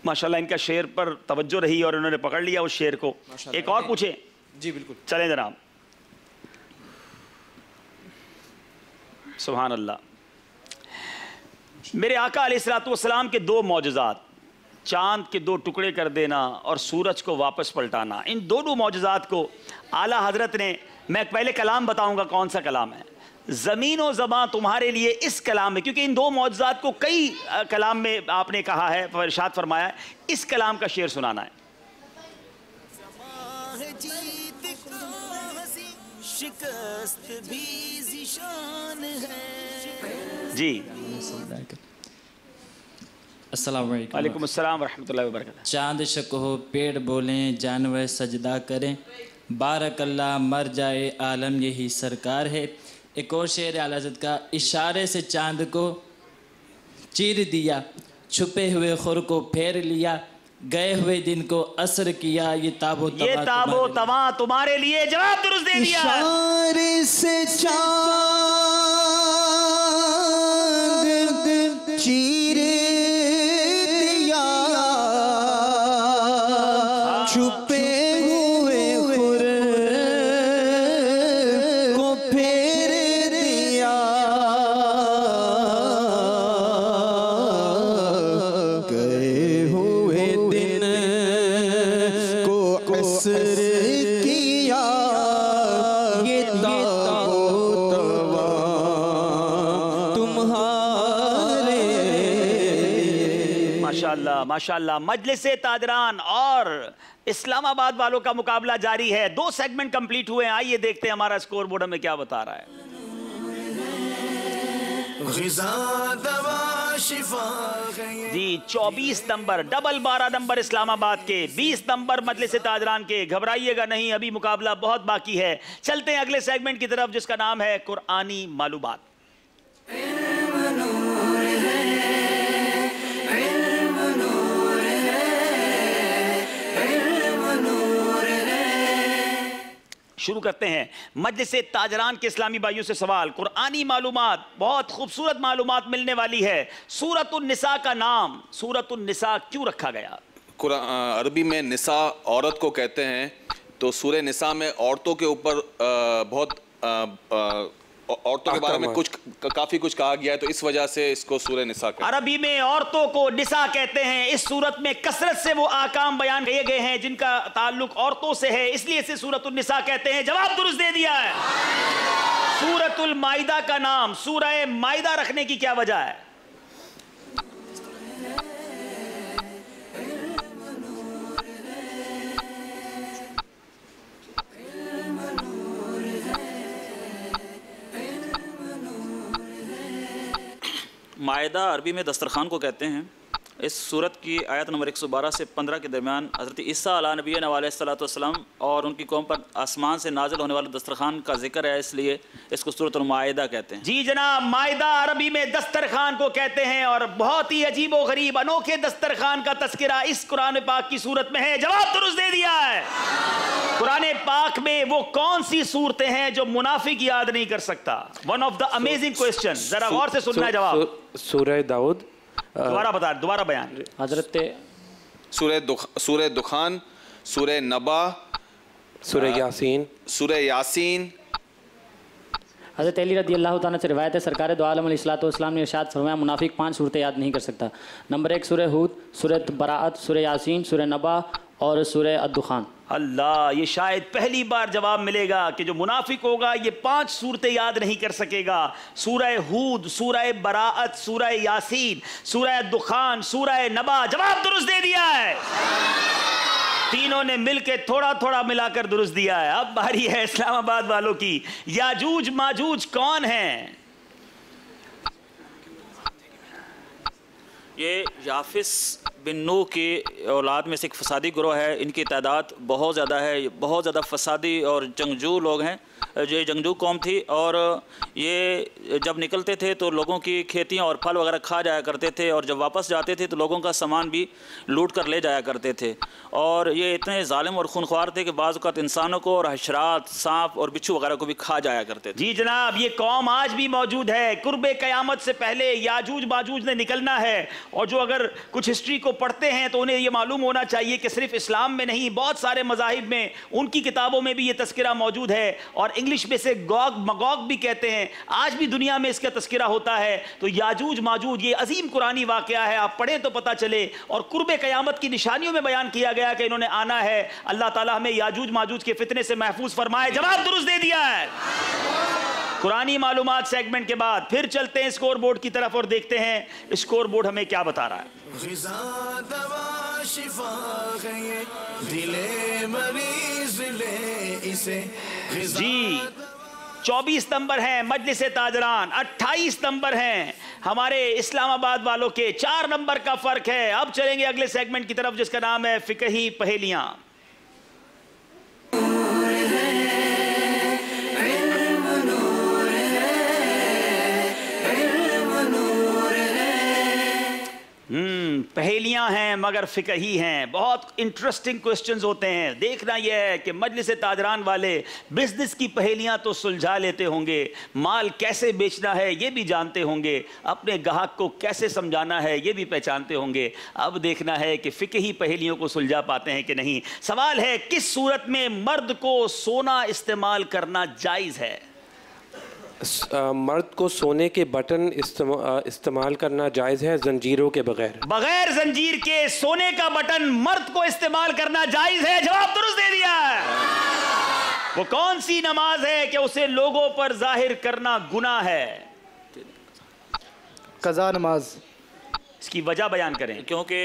माशाल्लाह इनका शेर पर तवज्जो रही और उन्होंने पकड़ लिया उस शेर को। एक और पूछे। जी बिल्कुल। चलें जनाब। सुभान अल्लाह। मेरे आका अलैहिस्सलातु वस्सलाम के दो मौजज़ात, चांद के दो टुकड़े कर देना और सूरज को वापस पलटाना, इन दोनों मौजज़ात को आला हजरत ने, मैं पहले कलाम बताऊंगा कौन सा कलाम है, ज़मीन व ज़बां तुम्हारे लिए इस कलाम में, क्योंकि इन दो मौजज़ात को कई कलाम में आपने कहा है, इरशाद फरमाया है, इस कलाम का शेर सुनाना है। शिकस्त भी ज़िशान है। जी, अस्सलाम वालेकुम। वालेकुम अस्सलाम व रहमतुल्लाहि व बरकातहू। चांद शक हो पेड़ बोलें जानवर सजदा करें, बारकल्ला मर जाए आलम यही सरकार है। एक और शेर आला हज़रत का, इशारे से चांद को चीर दिया, छुपे हुए खुर को फेर लिया, गए हुए दिन को असर किया, ये ताबो तवा तुम्हारे लिए। जवाब दुरुस्त दे दिया। इशारे से चांद चीर दिया, छुपे हुए खुर माशाल्लाह माशाल्लाह। मजलिस ताजरान और इस्लामाबाद वालों का मुकाबला जारी है। 2 सेगमेंट कंप्लीट हुए हैं। आइए देखते हैं हमारा स्कोर बोर्ड हमें क्या बता रहा है। जी 24 नंबर डबल 12 नंबर इस्लामाबाद के, 20 नंबर मजलिस ताजरान के। घबराइएगा नहीं, अभी मुकाबला बहुत बाकी है। चलते हैं अगले सेगमेंट की तरफ जिसका नाम है कुरानी मालूमात। शुरू करते हैं मजलिस ताजरान के इस्लामी भाइयों से सवाल। कुरानी मालूमात, बहुत खूबसूरत मालूमात मिलने वाली है। सूरतुन निसा का नाम सूरतुन निसा क्यों रखा गया? अरबी में निसा औरत को कहते हैं, तो सूरह निसा में औरतों के ऊपर बहुत औरतों के बारे में काफी कुछ कहा गया है, तो इस वजह से इसको सूरह निसा कहते हैं। अरबी में औरतों को निसा कहते हैं। इस सूरत में कसरत से वो आकाम बयान किए गए हैं जिनका ताल्लुक औरतों से है, इसलिए इसे सूरतुल निसा कहते हैं। जवाब दुरुस्त दे दिया है। सूरतुल माइदा का नाम सूरह माइदा रखने की क्या वजह है? मायदा अरबी में दस्तरखान को कहते हैं। इस सूरत की आयत नंबर 112 से 15 के दरमियान हज़रत ईसा अला नबी अलैहिस्सलाम और उनकी कौम पर आसमान से नाजिल होने वाले दस्तरखान का जिक्र है, इसलिए इसको सूरतुल माइदा कहते हैं। जी जनाब, माइदा अरबी में दस्तरखान को कहते हैं और बहुत ही अजीब व गरीब अनोखे दस्तरखान का तस्करा इस कुरान पाक की सूरत में है। जवाब दुरुस्त दे दिया है। कुरान पाक में वो कौन सी सूरतें हैं जो मुनाफिक याद नहीं कर सकता? One of the amazing question, जरा गौर से सुनना है जवाब। सूरह दाऊद, दोबारा बयान। हजरत सूरह दुखान, सूरह नबा, सूरह यासीन, सूरह यासीन। हज़रत अली रदी अल्लाह तआला से रिवायत है, सरकार दो आलम अलैहिस्सलाम ने इरशाद फरमाया, मुनाफिक 5 सूरतें याद नहीं कर सकता। नंबर 1 सूरह हूद, सूरह बराअत, सूरह यासीन, सूरह नबा और सूरह अद-दुखान। अल्लाह, ये शायद पहली बार जवाब मिलेगा कि जो मुनाफिक होगा ये 5 सूरतें याद नहीं कर सकेगा। सूरह हूद, सूरह बराअत, सूरह यासीन, सूरह दुखान, सूरह नबा। जवाब दुरुस्त दे दिया है। तीनों ने मिलकर थोड़ा थोड़ा मिलाकर दुरुस्त दिया है। अब बारी है इस्लामाबाद वालों की। याजूज माजूज कौन है? ये याफिस बिन नूह की औलाद में से एक फसादी ग्रोह है। इनकी तादाद बहुत ज़्यादा है, बहुत ज़्यादा फसादी और जंगजू लोग हैं। ये जंगजू कौम थी और ये जब निकलते थे तो लोगों की खेतियाँ और फल वगैरह खा जाया करते थे, और जब वापस जाते थे तो लोगों का सामान भी लूट कर ले जाया करते थे। और ये इतने जालिम और खूनख्वार थे कि बाज़ औक़ात इंसानों को और हशरात, सांप और बिच्छू वगैरह को भी खा जाया करते थे। जी जनाब, ये कौम आज भी मौजूद है। कुर्बे क़यामत से पहले याजूज माजूज ने निकलना है, और जो अगर कुछ हिस्ट्री को पढ़ते हैं तो उन्हें ये मालूम होना चाहिए कि सिर्फ इस्लाम में नहीं, बहुत सारे मज़ाहिब में, उनकी किताबों में भी ये तस्करा मौजूद है। और इंग्लिश में से गोग मगोग भी कहते हैं। आज भी दुनिया में इसका तस्करा होता है। तो याजूज माजूज ये अजीम कुरानी वाक़या है, आप पढ़ें तो पता चले। और कुर्बे क़यामत की निशानियों में बयान किया गया कि इन्होंने आना है। अल्लाह ताला हमें याजूज माजूज के फितने से महफूज फरमाए। जवाब दुरुस्त दे दिया है। कुरानी मालूमात सेगमेंट के बाद फिर चलते हैं स्कोर बोर्ड की तरफ और देखते हैं स्कोर बोर्ड हमें क्या बता रहा है। जी 24 नंबर हैं मजलिस ताजरान, 28 नंबर हैं हमारे इस्लामाबाद वालों के। 4 नंबर का फर्क है। अब चलेंगे अगले सेगमेंट की तरफ जिसका नाम है फिकही पहेलियां। पहेलियां हैं मगर फिकही हैं। बहुत इंटरेस्टिंग क्वेश्चंस होते हैं। देखना यह है कि मजलिस ताजरान वाले बिजनेस की पहेलियां तो सुलझा लेते होंगे, माल कैसे बेचना है ये भी जानते होंगे, अपने ग्राहक को कैसे समझाना है ये भी पहचानते होंगे। अब देखना है कि फिकही पहेलियों को सुलझा पाते हैं कि नहीं। सवाल है, किस सूरत में मर्द को सोना इस्तेमाल करना जायज़ है? मर्द को सोने के बटन इस्तेमाल करना जायज़ है जंजीरों के बगैर। बगैर जंजीर के सोने का बटन मर्द को इस्तेमाल करना जायज़ है। जवाब दुरुस्त दे दिया है। वो कौन सी नमाज है कि उसे लोगों पर जाहिर करना गुनाह है? कज़ा नमाज। इसकी वजह बयान करें। क्योंकि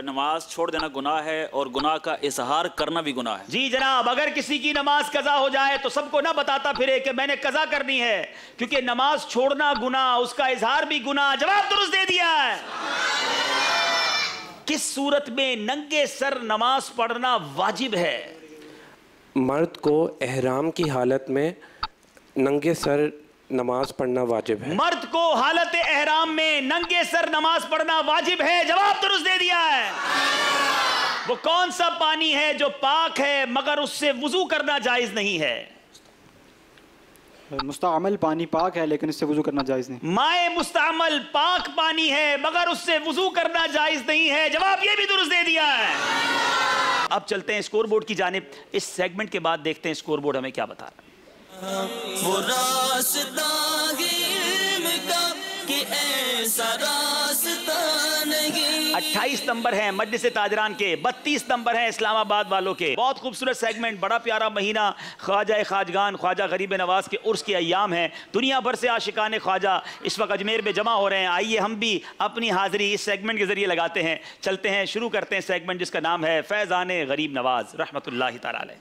नमाज छोड़ देना गुनाह है और गुनाह का इजहार करना भी गुनाह है। जी जनाब, अगर किसी की नमाज कज़ा हो जाए तो सबको ना बताता फिरे कि मैंने कज़ा करनी है, क्योंकि नमाज छोड़ना गुनाह, उसका इजहार भी गुनाह। जवाब दुरुस्त दे दिया है। किस सूरत में नंगे सर नमाज पढ़ना वाजिब है? मर्द को एहराम की हालत में नंगे सर नमाज पढ़ना वाजिब है। मर्द को हालत एहराम में नंगे सर नमाज पढ़ना वाजिब है। जवाब दुरुस्त दे दिया है। वो कौन सा पानी है जो पाक है मगर उससे वुजू करना जायज नहीं है? मुस्तअमल पानी पाक है लेकिन इससे वुजू करना जायज नहीं। माए मुस्तअमल पाक पानी है मगर उससे वुजू करना जायज नहीं है। जवाब ये भी दुरुस्त दे दिया है। अब चलते हैं स्कोर बोर्ड की जानिब। इस सेगमेंट के बाद देखते हैं स्कोर बोर्ड हमें क्या बता रहा है। वो रास्ता इल्म का कि ऐसा रास्ता नहीं। 28 नंबर है मजलिस ताजरान के, 32 नंबर है इस्लामाबाद वालों के। बहुत खूबसूरत सेगमेंट, बड़ा प्यारा महीना ख्वाजा खाजगान ख्वाजा गरीब नवाज के उर्स के अयाम हैं। दुनिया भर से आशिकान ख्वाजा इस वक्त अजमेर में जमा हो रहे हैं। आइए हम भी अपनी हाजिरी इस सेगमेंट के जरिए लगाते हैं। चलते हैं, शुरू करते हैं सेगमेंट जिसका नाम है फैज़ान गरीब नवाज रहमतुल्लाहि तआला अलैह।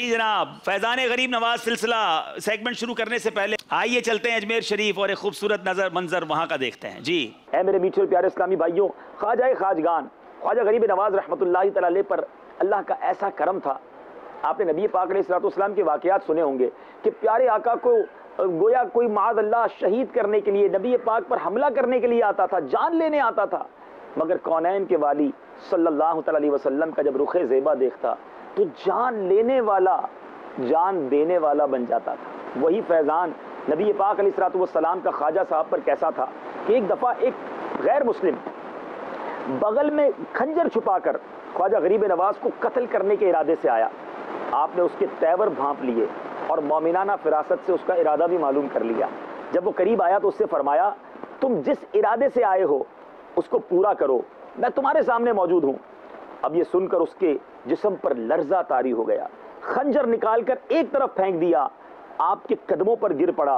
जनाब, फैज़ान गरीब नवाज सिलसिला सेगमेंट शुरू करने से पहले आइए चलते हैं अजमेर शरीफ और एक खूबसूरत मंजर वहाँ का देखते हैं। जी है मेरे मीठे प्यारे इस्लामी भाइयों, ख्वाजा खाजगान ख्वाजा गरीब नवाज रहमतुल्लाहि तआला अलैह पर अल्लाह का ऐसा करम था। आपने नबी पाक अलैहिस्सलाम के वाक़यात सुने होंगे कि प्यारे आका को गोया कोई माज़ अल्लाह शहीद करने के लिए, नबी पाक पर हमला करने के लिए आता था, जान लेने आता था, मगर कौनैन के वाली सल्लल्लाहु अलैहि वसल्लम का जब रुखे ज़ेबा देखता तो जान लेने वाला जान देने वाला बन जाता था। वही फैज़ान नबी पाक अलैहिस्सलाम का ख्वाजा साहब पर कैसा था कि एक दफ़ा एक गैर मुस्लिम बगल में खंजर छुपाकर ख्वाजा गरीब नवाज को कत्ल करने के इरादे से आया। आपने उसके तेवर भांप लिए और मोमिनाना फिरासत से उसका इरादा भी मालूम कर लिया। जब वो करीब आया तो उससे फरमाया, तुम जिस इरादे से आए हो उसको पूरा करो, मैं तुम्हारे सामने मौजूद हूँ। अब ये सुनकर उसके जिस्म पर लर्जा तारी हो गया, खंजर निकालकर एक तरफ फेंक दिया, आपके कदमों पर गिर पड़ा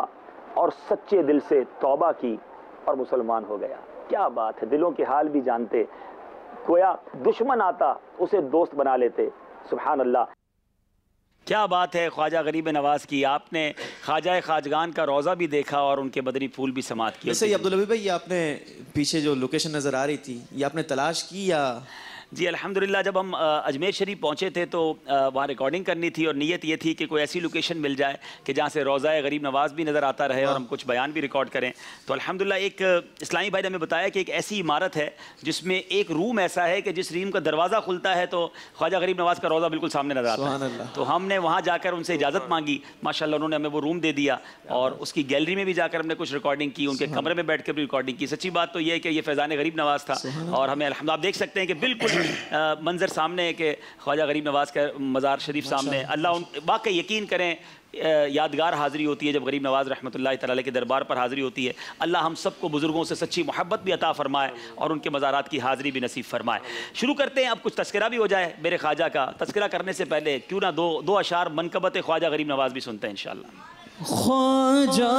और सच्चे दिल से तौबा की और मुसलमान हो गया। क्या बात है, दिलों के हाल भी जानते, गोया दुश्मन आता उसे दोस्त बना लेते। सुभान अल्लाह, क्या बात है ख्वाजा गरीब नवाज की। आपने ख्वाजा खाजगान का रोज़ा भी देखा और उनके बदरी फूल भी समात किए। वैसे अब्दुल हबीब भाई, ये आपने पीछे जो लोकेशन नज़र आ रही थी, ये आपने तलाश की या? जी अल्हम्दुलिल्लाह, जब हम अजमेर शरीफ पहुँचे थे तो वहाँ रिकॉर्डिंग करनी थी और नीयत ये थी कि कोई ऐसी लोकेशन मिल जाए कि जहाँ से रोज़ा गरीब नवाज भी नज़र आता रहे और हम कुछ बयान भी रिकॉर्ड करें। तो अल्हम्दुलिल्लाह एक इस्लामी भाई ने हमें बताया कि एक ऐसी इमारत है जिसमें एक रूम ऐसा है कि जिस रूम का दरवाज़ा खुलता है तो ख्वाजा गरीब नवाज का रोज़ा बिल्कुल सामने नज़र आता है। तो हमने वहाँ जाकर उनसे इजाज़त मांगी, माशाल्लाह उन्होंने हमें वो रूम दे दिया और उसकी गैलरी में भी जाकर हमने कुछ रिकॉर्डिंग की, उनके कमरे में बैठ कर भी रिकॉर्डिंग की। सच्ची बात तो ये है कि ये फैज़ान गरीब नवाज था और हमें अल्हम्दुलिल्लाह आप देख सकते हैं कि बिल्कुल मंजर सामने है कि ख्वाजा गरीब नवाज का मज़ार शरीफ सामने। अल्लाह वाकई यकीन करें यादगार हाज़िरी होती है जब गरीब नवाज रहमतुल्लाहि तआला के दरबार पर हाज़िरी होती है। अल्लाह हम सबको बुज़ुर्गों से सच्ची मोहब्बत भी अता फ़रमाए और उनके मज़ारात की हाज़िरी भी नसीब फ़रमाए। शुरू करते हैं, अब कुछ तस्करा भी हो जाए मेरे ख्वाजा का। तस्करा करने से पहले क्यों ना दो अशार मनकबत ख्वाजा गरीब नवाज भी सुनते हैं इंशाअल्लाह। ख्वाजा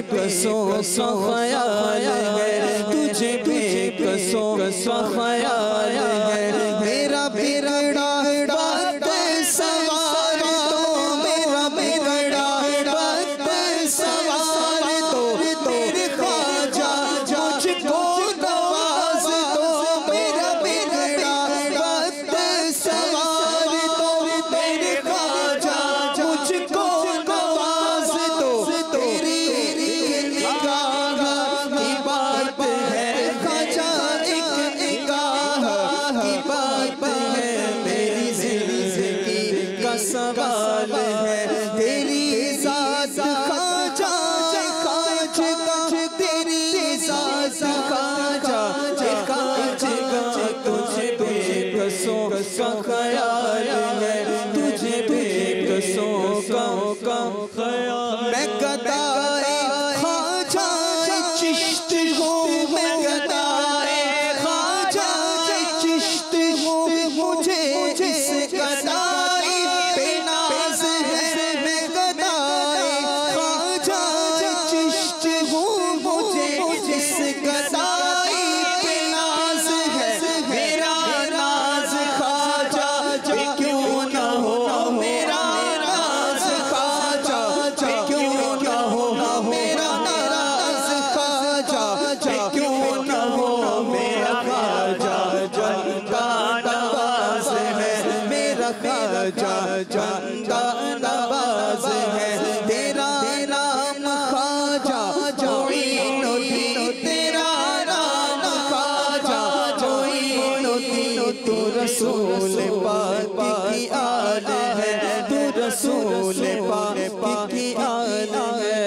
बेकसों ख्याल है, तुझे बेकसों ख्याल है, मेरा बिगड़ा वक्त सवार तो, मेरा बिगड़ा वक्त सवार तो सवाल है, तेरी ज़ात ख़ाजा खाज का, तेरी ज़ात ख़ाजा खाज का, तुझे बेकसों का ख्याल है, तुझे बेकसों का ख्याल। मैं गदाए ख़ाजा चिश्त हूँ, मैं गदाए ख़ाजा चिश्त हूँ, मुझे इस गदाई पे नाज़ है। मैं गदाए ख़ाजा चिश्त हूँ, मुझे इस गदाई पे नाज़ है। मेरा नाज़ ख़ाजा पे क्यों न हो, मेरा नाज़ ख़ाजा पे क्यों न हो, मेरा नाज़ ख़ाजा पे क्यों न हो, मेरा ख़ाजा जंदा नवाज़ है, मेरा ख़ाजा जंदा नवाज़ है। तेरा नाम ख़ाजा मोइनुद्दीन, तेरा नाम ख़ाजा मोइनुद्दीन। तू रसूल पाक की आल है, तू रसूल पाक की आल है।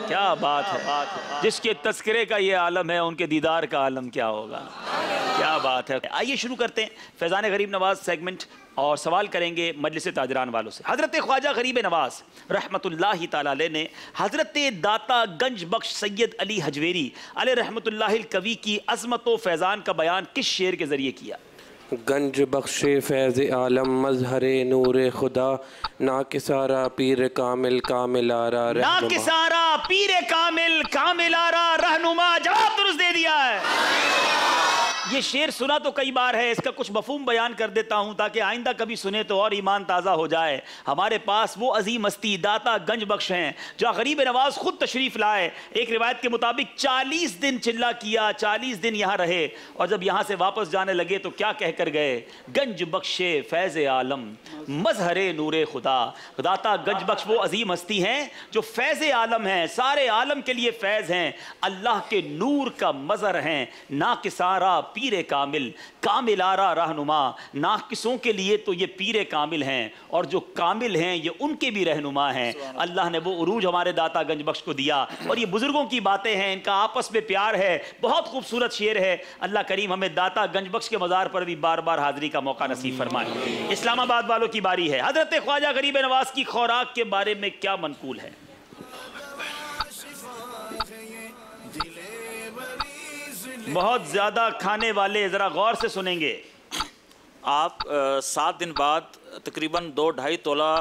क्या बात है, जिसके तस्करे का ये आलम है उनके दीदार का आलम क्या होगा। क्या बात है। आइए शुरू करते हैं फैज़ान गरीब नवाज सेगमेंट और सवाल करेंगे मजलिस ताजरान वालों से। हज़रत ख्वाजा गरीब नवाज रहमतुल्लाहि ताला अलैह ने हज़रत दाता गंज बख्श सैयद अली हजवेरी अलैह रहमतुल्लाहिल कवी की अज़मत व फैज़ान का बयान किस शेर के ज़रिए किया। गंज बख्शे फैज़ आलम मजहरे नूर खुदा, ना किसारा पीर कामिल कामिलारा ना रहनुमा। किसारा पीर कामिल कामिलारा रहनुमा। जवाब दुरुस्त दे दिया है। ये शेर सुना तो कई बार है, इसका कुछ मफहूम बयान कर देता हूँ ताकि आइंदा कभी सुने तो और ईमान ताज़ा हो जाए। हमारे पास वो अजीम हस्ती दाता गंज बख्श हैं जो गरीब नवाज खुद तशरीफ़ लाए। एक रिवायत के मुताबिक 40 दिन चिल्ला किया, 40 दिन यहाँ रहे और जब यहाँ से वापस जाने लगे तो क्या कह कर गए। गंज बख्शे फैज़ आलम मजहरे नूर खुदा। दाता गंज बख्श वो अजीम हस्ती हैं जो फैज़ आलम हैं, सारे आलम के लिए फैज़ हैं, अल्लाह के नूर का मज़हर हैं। ना किसारा पीर कामिल कामिलारा रहनुमा। नाकिसों के लिए तो ये पीर कामिल हैं और जो कामिल हैं ये उनके भी रहनुमा हैं। अल्लाह ने वो उरूज हमारे दाता गंज बख्श को दिया और ये बुजुर्गों की बातें हैं, इनका आपस में प्यार है। बहुत खूबसूरत शेर है। अल्लाह करीम हमें दाता गंज बख्श के मज़ार पर भी बार बार हाजिरी का मौका नसीब फरमाए। इस्लामाबाद वालों की बारी है। हज़रत ख्वाजा गरीब नवाज की खुराक के बारे में क्या मनकूल है। बहुत ज़्यादा खाने वाले ज़रा गौर से सुनेंगे। आप 7 दिन बाद तकरीबन 2-2.5 तोला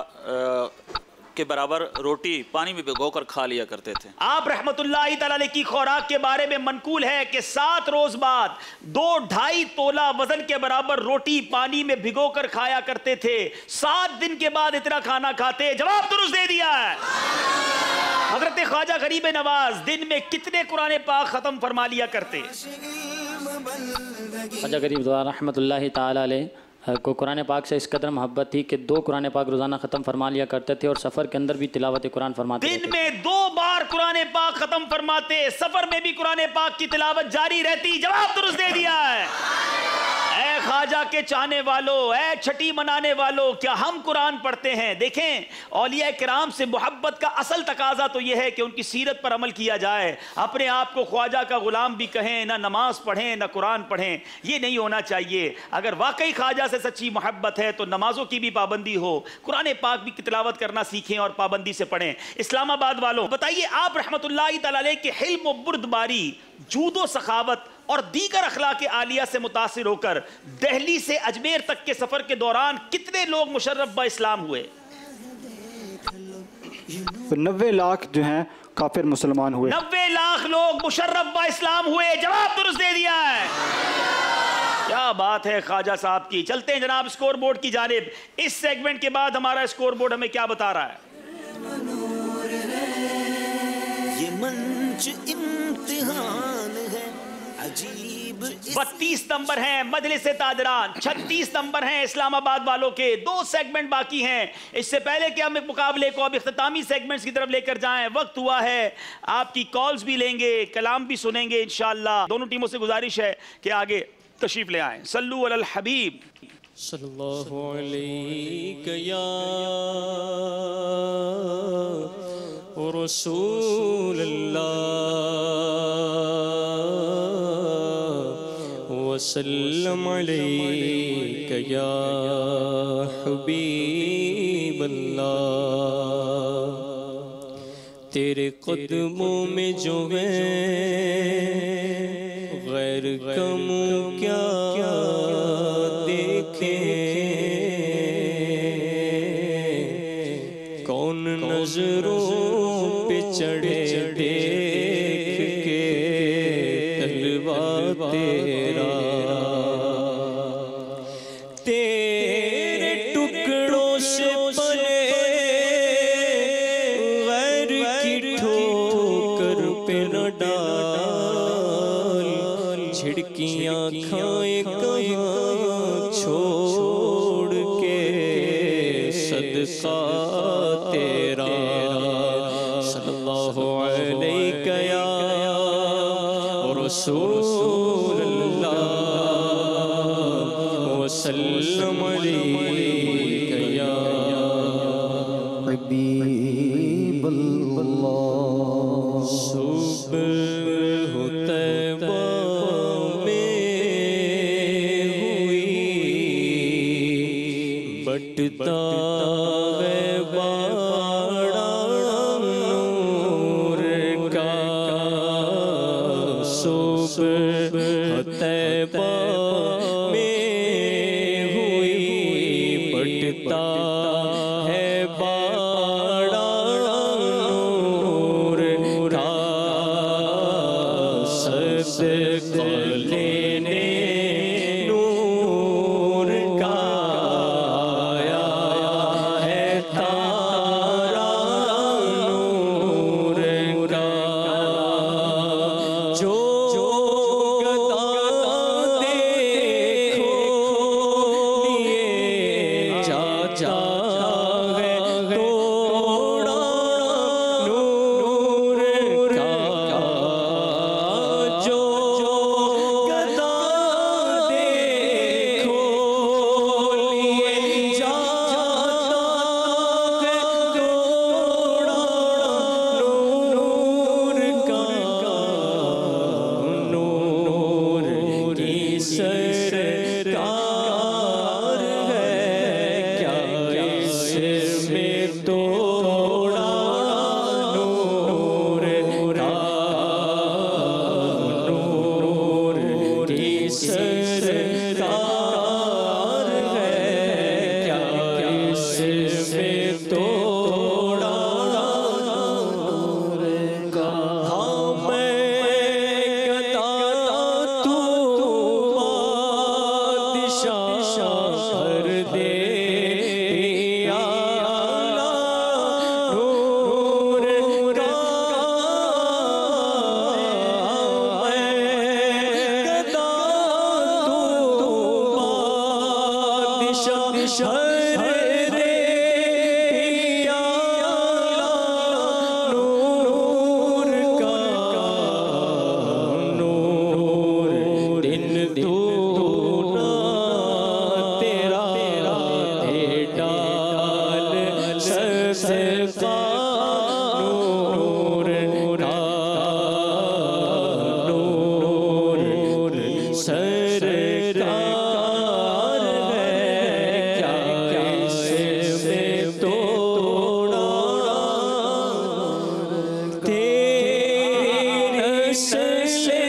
के बराबर रोटी पानी में भिगोकर खा लिया करते थे। आप रहमतुल्लाहि तआला अलैह की खुराक के बारे में मनकूल है कि 7 रोज बाद 2-2.5 तोला वजन के बराबर रोटी पानी में भिगोकर खाया करते थे। 7 दिन के बाद इतना खाना खाते। जवाब दुरुस्त दे दिया है। हजरत ख्वाजा गरीब नवाज दिन में कितने कुरान पाक खत्म फरमा लिया करते। ख्वाजा गरीब रहमतुल्लाहि ताला अलैह को कुरान पाक से इस कदर मोहब्बत थी कि 2 कुरान पाक रोज़ाना ख़त्म फरमा लिया करते थे और सफ़र के अंदर भी तिलावत कुरान फरमाते थे। दिन में 2 बार कुरान पाक खत्म फरमाते, सफ़र में भी कुरान पाक की तिलावत जारी रहती। जवाब दुरुस्त दे दिया है। ऐ ख्वाजा के चाहने वालों, ऐ छठी मनाने वालों, क्या हम कुरान पढ़ते हैं? देखें, औलिया किराम से मोहब्बत का असल तकाजा तो यह है कि उनकी सीरत पर अमल किया जाए। अपने आप को ख्वाजा का गुलाम भी कहें, ना नमाज पढ़ें ना कुरान पढ़ें, ये नहीं होना चाहिए। अगर वाकई ख्वाजा से सच्ची मोहब्बत है तो नमाजों की भी पाबंदी हो, कुरान पाक भी तिलावत करना सीखें और पाबंदी से पढ़ें। इस्लामाबाद वालों बताइए, आप रहमतुल्लाहि तआला अलैह के हिल्म व बुर्दबारी, जूदो सखावत और दीगर अखलाक आलिया से मुतासिर होकर दिल्ली से अजमेर तक के सफर के दौरान कितने लोग मुशर्रफ बा इस्लाम हुए? 90 लाख जो हैं काफिर मुसलमान हुए। 90 लाख लोग मुशर्रफ बा इस्लाम हुए। जवाब दुरुस्त दे दिया है। क्या बात है ख्वाजा साहब की। चलते हैं जनाब स्कोर बोर्ड की जानिब। इस सेगमेंट के बाद हमारा स्कोर बोर्ड हमें क्या बता रहा है? ये मंच इम्तिहान है अजीब। 32 नंबर हैं मजलिस ताजरान, 36 नंबर हैं इस्लामाबाद वालों के। 2 सेगमेंट बाकी हैं। इससे पहले कि हम एक मुकाबले को अब इख्तितामी सेगमेंट्स की तरफ लेकर जाएं, वक्त हुआ है आपकी कॉल्स भी लेंगे, कलाम भी सुनेंगे इंशाअल्लाह। दोनों टीमों से गुजारिश है कि आगे तशरीफ ले आएं। सल्लू अलल हबीब सल्लल्लाहु अलैहि या रसूलल्लाह वसल्लम अलैका या हबीबल्लाह। तेरे कदमों में जो है गैर कम क्या देखे, कौन नजरों पे चढ़े देख के तलवा तेरा। तेरे टुकड़ों से पले गैर की ठोकर पे न डाल, झिड़कियां खाए कहाँ छोड़ के सदका तेरा। सल्लल्लाहु अलैका या रसूलल्लाह वसल्लम अलैका या हबीबल्लाह। सुबह तैबा में हुई बटता है बाड़ा नूर का। सुबह तैबा में हुई बटता है बाड़ा नूर का। सदका लेने नूर का आया है तारा नूर का। जो गदा देखो लिए जाता है तोड़ा नूर का। जो गदा देखो लिए जाता है तोड़ा नूर का। नूर की सरकार है क्या इसमें तोड़ा नूर का। नूर की सरकार है क्या इसमें तोड़ा नूर का। हाँ मैं गदा तू बादशाह कर दे आला नूर का। मैं गदा तू बादशाह कर दे आला नूर का। नूर दिन दूना तेरा दे डाल सदका नूर का। नूर सरकार है क्या इसमें तोड़ा। तेरी नस्ले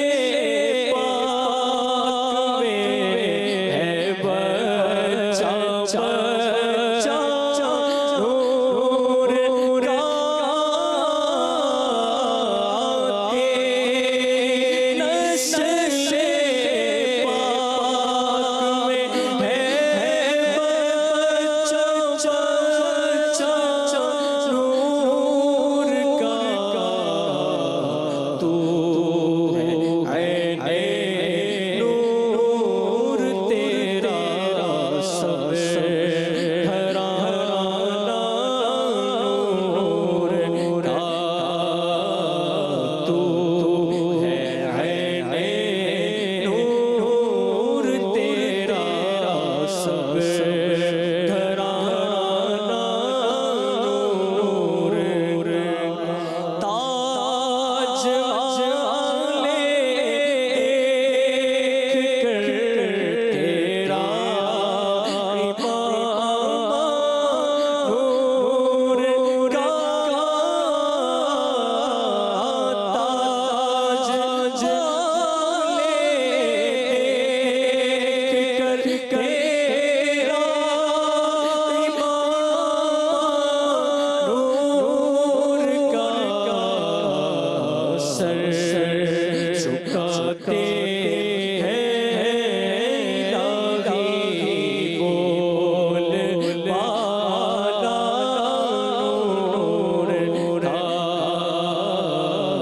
पाक में है बच्चा बच्चा नूर का। सिखाते हैं इलाही बोल वाला नूर का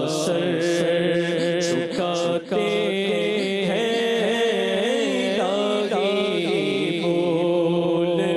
सर झुकाते हैं इलाही बोल वाला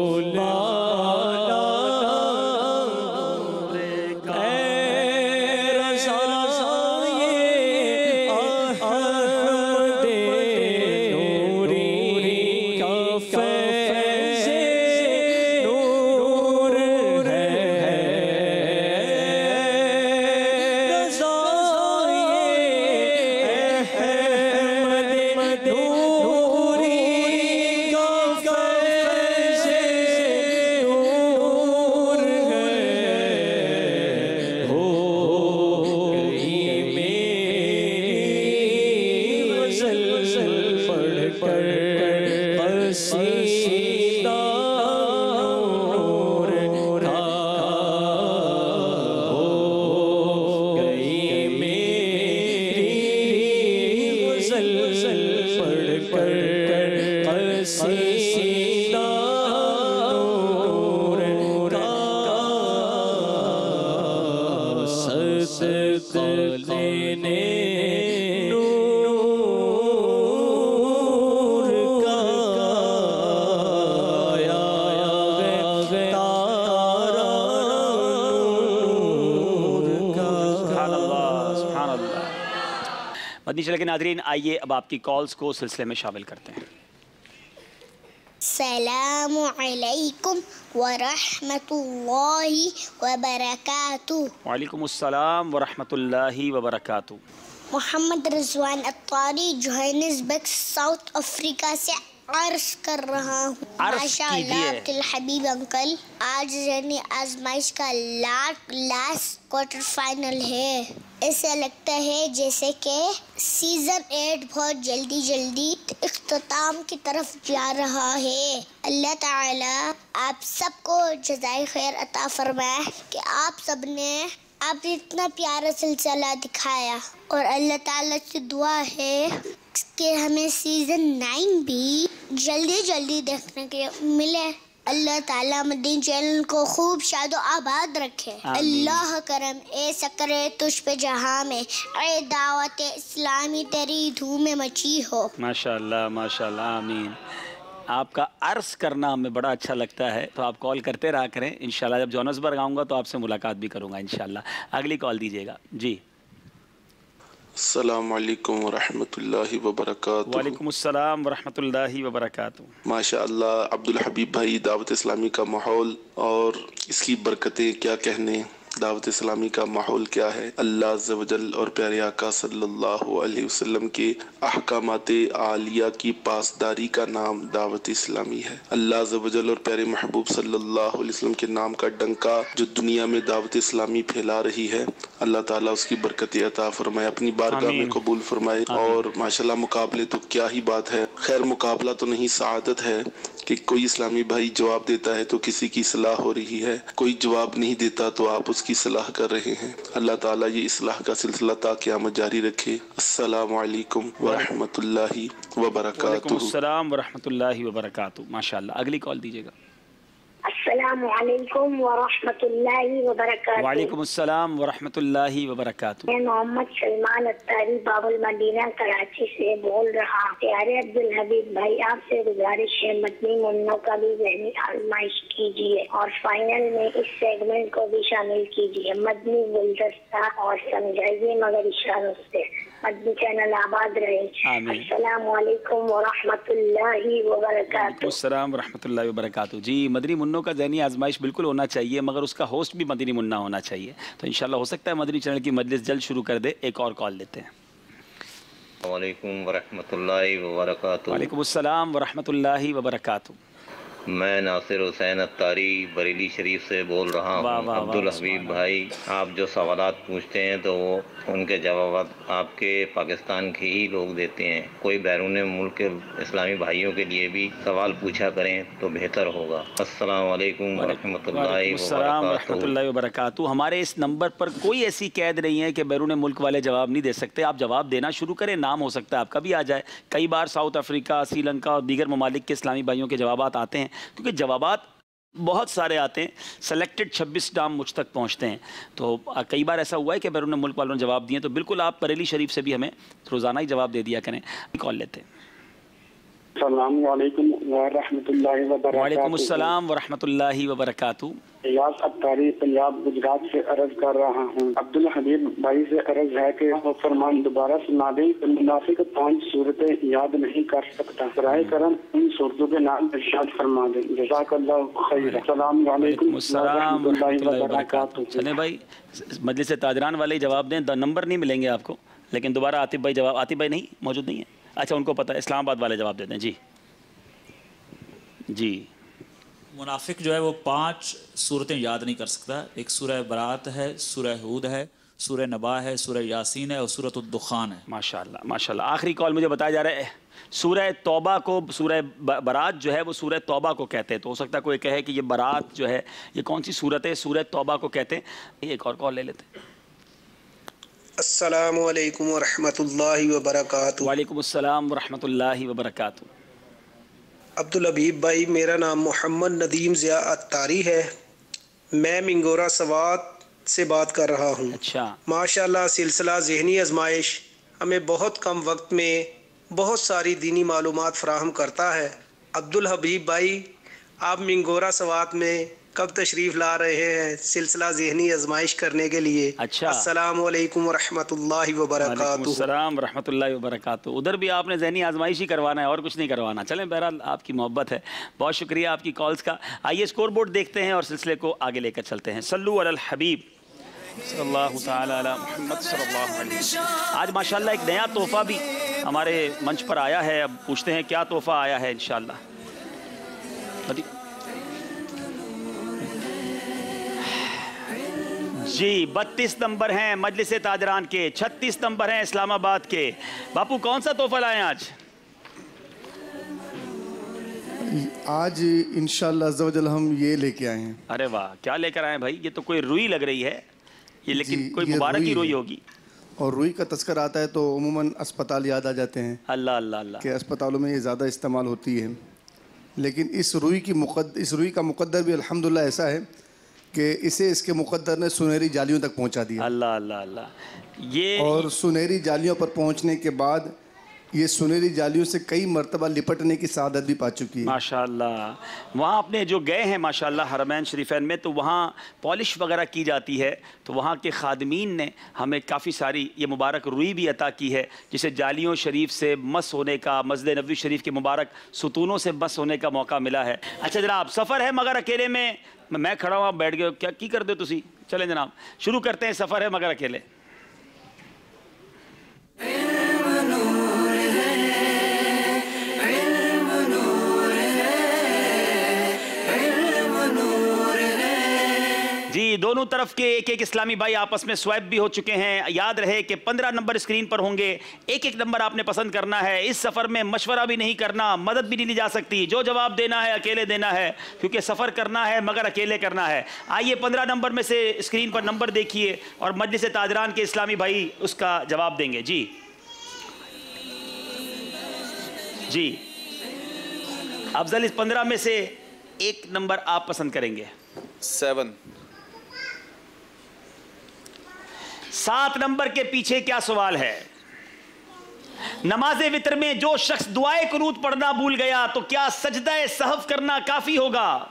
मदनी चैनल के नाज़रीन, आइए अब आपकी कॉल्स को सिलसिले में शामिल करते हैं। अस्सलामु अलैकुम वरहमतुल्लाहि वबरकातुहू। वालेकुम अस्सलाम वरहमतुल्लाहि वबरकातुहू। Mohammad Rizwan Attari Johannesburg South Africa से अर्ज कर रहा हूँ। माशाअल्लाह अब्दुल हबीब अंकल, आज ज़हनी आजमाइश का लास्ट क्वार्टर फाइनल है। ऐसा लगता है जैसे कि सीजन 8 बहुत जल्दी इख्तिताम की तरफ जा रहा है। अल्लाह ताला आप सबको जज़ाए खैर अता फरमाए कि आप सबने आपने इतना प्यारा सिलसिला दिखाया, और अल्लाह ताला से दुआ है कि हमें सीजन 9 भी जल्दी देखने के मिले। अल्लाह ताला मदनी चैनल को खूब शादो आबाद रखे। अल्लाह करम ऐसा करे तुझ पे जहां में ए दावत इस्लामी तेरी धूम में मची हो। माशाअल्लाह माशाअल्लाह, आमीन। आपका अर्ज करना हमें बड़ा अच्छा लगता है, तो आप कॉल करते रहा करें। इंशाल्लाह जब जोहानिसबर्ग आऊँगा तो आपसे मुलाकात भी करूँगा इंशाल्लाह। अगली कॉल दीजिएगा जी। अस्सलाम वालेकुम वरहमतुल्लाहि वबरकातुहू। वालेकुम अस्सलाम वरहमतुल्लाहि वबरकातुहू। माशाअल्लाह अब्दुल हबीब भाई, दावत इस्लामी का माहौल और इसकी बरकतें क्या कहने, दावत इस्लामी का माहौल क्या है। अल्लाह अज़्ज़ व जल और प्यारे आका सल्लल्लाहु अलैहि वसल्लम के अहकामाते आलिया की पासदारी का नाम दावत इस्लामी है। अल्लाह अज़्ज़ व जल और प्यारे महबूब सल्लल्लाहु अलैहि वसल्लम के नाम का डंका जो दुनिया में दावत इस्लामी फैला रही है, अल्लाह ताला उसकी बरकतें अता फरमाए, अपनी बारगाह में कबूल फरमाए। और माशाल्लाह मुकाबले तो क्या ही बात है। खैर मुकाबला तो नहीं, सआदत है कि कोई इस्लामी भाई जवाब देता है तो किसी की सलाह हो रही है, कोई जवाब नहीं देता तो आप उसकी सलाह कर रहे हैं। अल्लाह ताला ये इस्लाह का सिलसिला ता क़यामत जारी रखे। अस्सलामु अलैकुम वरहमतुल्लाहि वबरकातुहू। वालेकुम अस्सलाम वरहमतुल्लाहि वबरकातुहू। माशाअल्लाह, अगली कॉल दीजिएगा। अस्सलामु अलैकुम वरहमतुल्लाहि वबरकातुहू। वालेकुम अस्सलाम वरहमतुल्लाहि वबरकातुहू। मैं मोहम्मद सलमान अत्तारी बाबुल मदीना कराची से बोल रहा हूँ। प्यारे अब्दुल हबीब भाई, आपसे गुजारिश है मदनी मुन्नों का भी ज़हनी आजमाइश कीजिए और फाइनल में इस सेगमेंट को भी शामिल कीजिए। मदनी गुलदस्ता और समझाइए मगर इशारों से। मदनी चैनल आबाद रहे। अस्सलामु अलैकुम वरहमतुल्लाहि वबरकातुहू। अस्सलाम वरहमतुल्लाहि वबरकातुहू। जी, मदनी मुन्नों का ज़हनी आजमाइश बिल्कुल होना चाहिए, मगर उसका होस्ट भी मदनी मुन्ना होना चाहिए। तो इंशाल्लाह हो सकता है मदनी चैनल की मजलिस जल्द शुरू कर दे। एक और कॉल लेते हैं। वालेकुम वरहमतुल्लाहि वबरकातुहू। वालेकुम अस्सलाम वरहमतुल्लाहि वबरकातुहू। मैं नासिर हुसैन अत्तारी बरेली शरीफ से बोल रहा हूँ। अब्दुल हबीब भाई, आप जो सवालात पूछते हैं तो वो उनके जवाब आपके पाकिस्तान के ही लोग देते हैं। कोई बैरून मुल्क के इस्लामी भाइयों के लिए भी सवाल पूछा करें तो बेहतर होगा। अस्सलाम वालेकुम वरहमतुल्लाहि वबरकातुहू। हमारे इस नंबर पर कोई ऐसी कैद नहीं है कि बैरून मुल्क वाले जवाब नहीं दे सकते। आप जवाब देना शुरू करें, नाम हो सकता है आपका भी आ जाए। कई बार साउथ अफ्रीका, श्रीलंका और दीगर ममालिक के इस्लामी भाइयों के जवाब आते हैं, क्योंकि जवाबात बहुत सारे आते हैं। सेलेक्टेड 26 नाम मुझ तक पहुंचते हैं। तो कई बार ऐसा हुआ है कि बैरून मुल्क वालों ने जवाब दिए। तो बिल्कुल आप बरेली शरीफ से भी हमें रोज़ाना ही जवाब दे दिया करें। कॉल लेते हैं। अस्सलाम वालेकुम वरहमतुल्लाहि वबरकातुहू। वालेकुम अस्सलाम वरहमतुल्लाहि वबरकातुहू। रियाज अत्तारी पंजाब गुजरात से अर्ज कर रहा हूँ। अब्दुल हबीब भाई से अर्ज है कि वो फरमान दोबारा सुना दें। मुनाफिक 5 सूरतें याद नहीं कर सकता, बराए करम उन सूरतों के नाम इरशाद फरमा दें। जज़ाकल्लाहु खैर। अस्सलाम वालेकुम वरहमतुल्लाहि वबरकातुहू। चले भाई, मजलिस ताजरान वाले जवाब दें। नंबर नहीं मिलेंगे आपको, लेकिन दोबारा आतिफ भाई जवाब, आतिफ भाई नहीं मौजूद नहीं है, अच्छा उनको पता है, इस्लामाबाद वाले जवाब देते हैं। जी जी। मुनाफिक जो है वो 5 सूरतें याद नहीं कर सकता। एक सूरह बरात है, सूरह हूद है, सूरह नबा है, सूरह यासीन है और सूरत दुखान है। माशाल्लाह माशाल्लाह। आखिरी कॉल मुझे बताया जा रहा है सूरह तौबा को, सूरह बरात जो है वो सूरह तौबा को कहते हैं। तो हो सकता है कोई कहे कि ये बरात जो है ये कौन सी सूरत है, सूरह तौबा को कहते हैं। एक और कॉल ले लेते हैं। अस्सलामु अलैकुम वरहमतुल्लाहि वबरकातुहू। वालेकुम अस्सलाम वरहमतुल्लाहि वबरकातुहू। अब्दुल हबीब भाई, मेरा नाम मोहम्मद नदीम ज़िया अत्तारी है। मैं मिंगोरा सवात से बात कर रहा हूँ। अच्छा। माशाल्लाह सिलसिला ज़हनी आजमाइश हमें बहुत कम वक्त में बहुत सारी दीनी मालूमात फ़राहम करता है। अब्दुल हबीब भाई, आप मिंगोरा सवात में कब तशरीफ़ ला रहे हैं सिलसिला ज़हनी आजमाइश करने के लिए? अच्छा। अस्सलामु अलैकुम वरहमतुल्लाहि वबरकातुहू। अस्सलाम वरहमतुल्लाहि वबरकातुहू। उधर भी आपने ज़हनी आजमाइश ही करवाना है और कुछ नहीं करवाना। चलें, बहरहाल आपकी मोहब्बत है। बहुत शुक्रिया आपकी कॉल्स का। आइए स्कोर बोर्ड देखते हैं और सिलसिले को आगे लेकर चलते हैं। सल्लु अलल हबीब सल्लल्लाहु तआला अला मुहम्मद सल्लल्लाहु अलैहि वसल्लम। आज माशाल्लाह एक नया तोहफ़ा भी हमारे मंच पर आया है। अब पूछते हैं क्या तोहफ़ा आया है इंशाल्लाह। जी 32 नंबर हैं मजलिस ताजरान के, 36 नंबर हैं इस्लामाबाद के। बापू कौन सा तोहफा लाएं आज? आज इंशाअल्लाह अज़्ज़ा वजल हम ये लेके आए हैं। अरे वाह, क्या लेकर आए भाई? ये तो कोई रुई लग रही है ये, लेकिन कोई मुबारक ही रुई होगी। और रुई का तस्कर आता है तो उमूमन अस्पताल याद आ जाते हैं। अल्लाह अल्लाह अल्लाह। कि अस्पतालों में ये ज़्यादा इस्तेमाल होती है। लेकिन इस रुई का मुक़द्दर भी अल्हम्दुलिल्लाह ऐसा है कि इसे इसके मुक़द्दर ने सुनहरी जालियों तक पहुंचा दिया। अल्लाह अल्लाह अल्लाह। ये और सुनहरी जालियों पर पहुंचने के बाद ये सुनहरी जालियों से कई मरतबा लिपटने की सादत भी पा चुकी है। माशाल्लाह। वहाँ आपने जो गए हैं माशाल्लाह हरमैन शरीफैन में, तो वहाँ पॉलिश वगैरह की जाती है। तो वहाँ के खादमीन ने हमें काफ़ी सारी ये मुबारक रुई भी अता की है, जिसे जालियों शरीफ से मस होने का, मस्जिद नबवी शरीफ के मुबारक सुतूनों से मस होने का मौका मिला है। अच्छा जनाब, सफ़र है मगर अकेले में, मैं खड़ा हूँ आप बैठ गए, क्या की करते हो तुसी? चलें जनाब शुरू करते हैं। सफ़र है मगर अकेले। जी दोनों तरफ के एक एक इस्लामी भाई आपस में स्वैप भी हो चुके हैं। याद रहे कि 15 नंबर स्क्रीन पर होंगे, एक एक नंबर आपने पसंद करना है। इस सफ़र में मशवरा भी नहीं करना, मदद भी नहीं ली जा सकती। जो जवाब देना है अकेले देना है, क्योंकि सफ़र करना है मगर अकेले करना है। आइए 15 नंबर में से स्क्रीन पर नंबर देखिए और मजलिस ताजरान के इस्लामी भाई उसका जवाब देंगे। जी जी अफजल, इस 15 में से एक नंबर आप पसंद करेंगे। 7 नंबर के पीछे क्या सवाल है? नमाज वितर में जो शख्स दुआए कुनूत पढ़ना भूल गया तो क्या सजदा सहफ करना काफी होगा?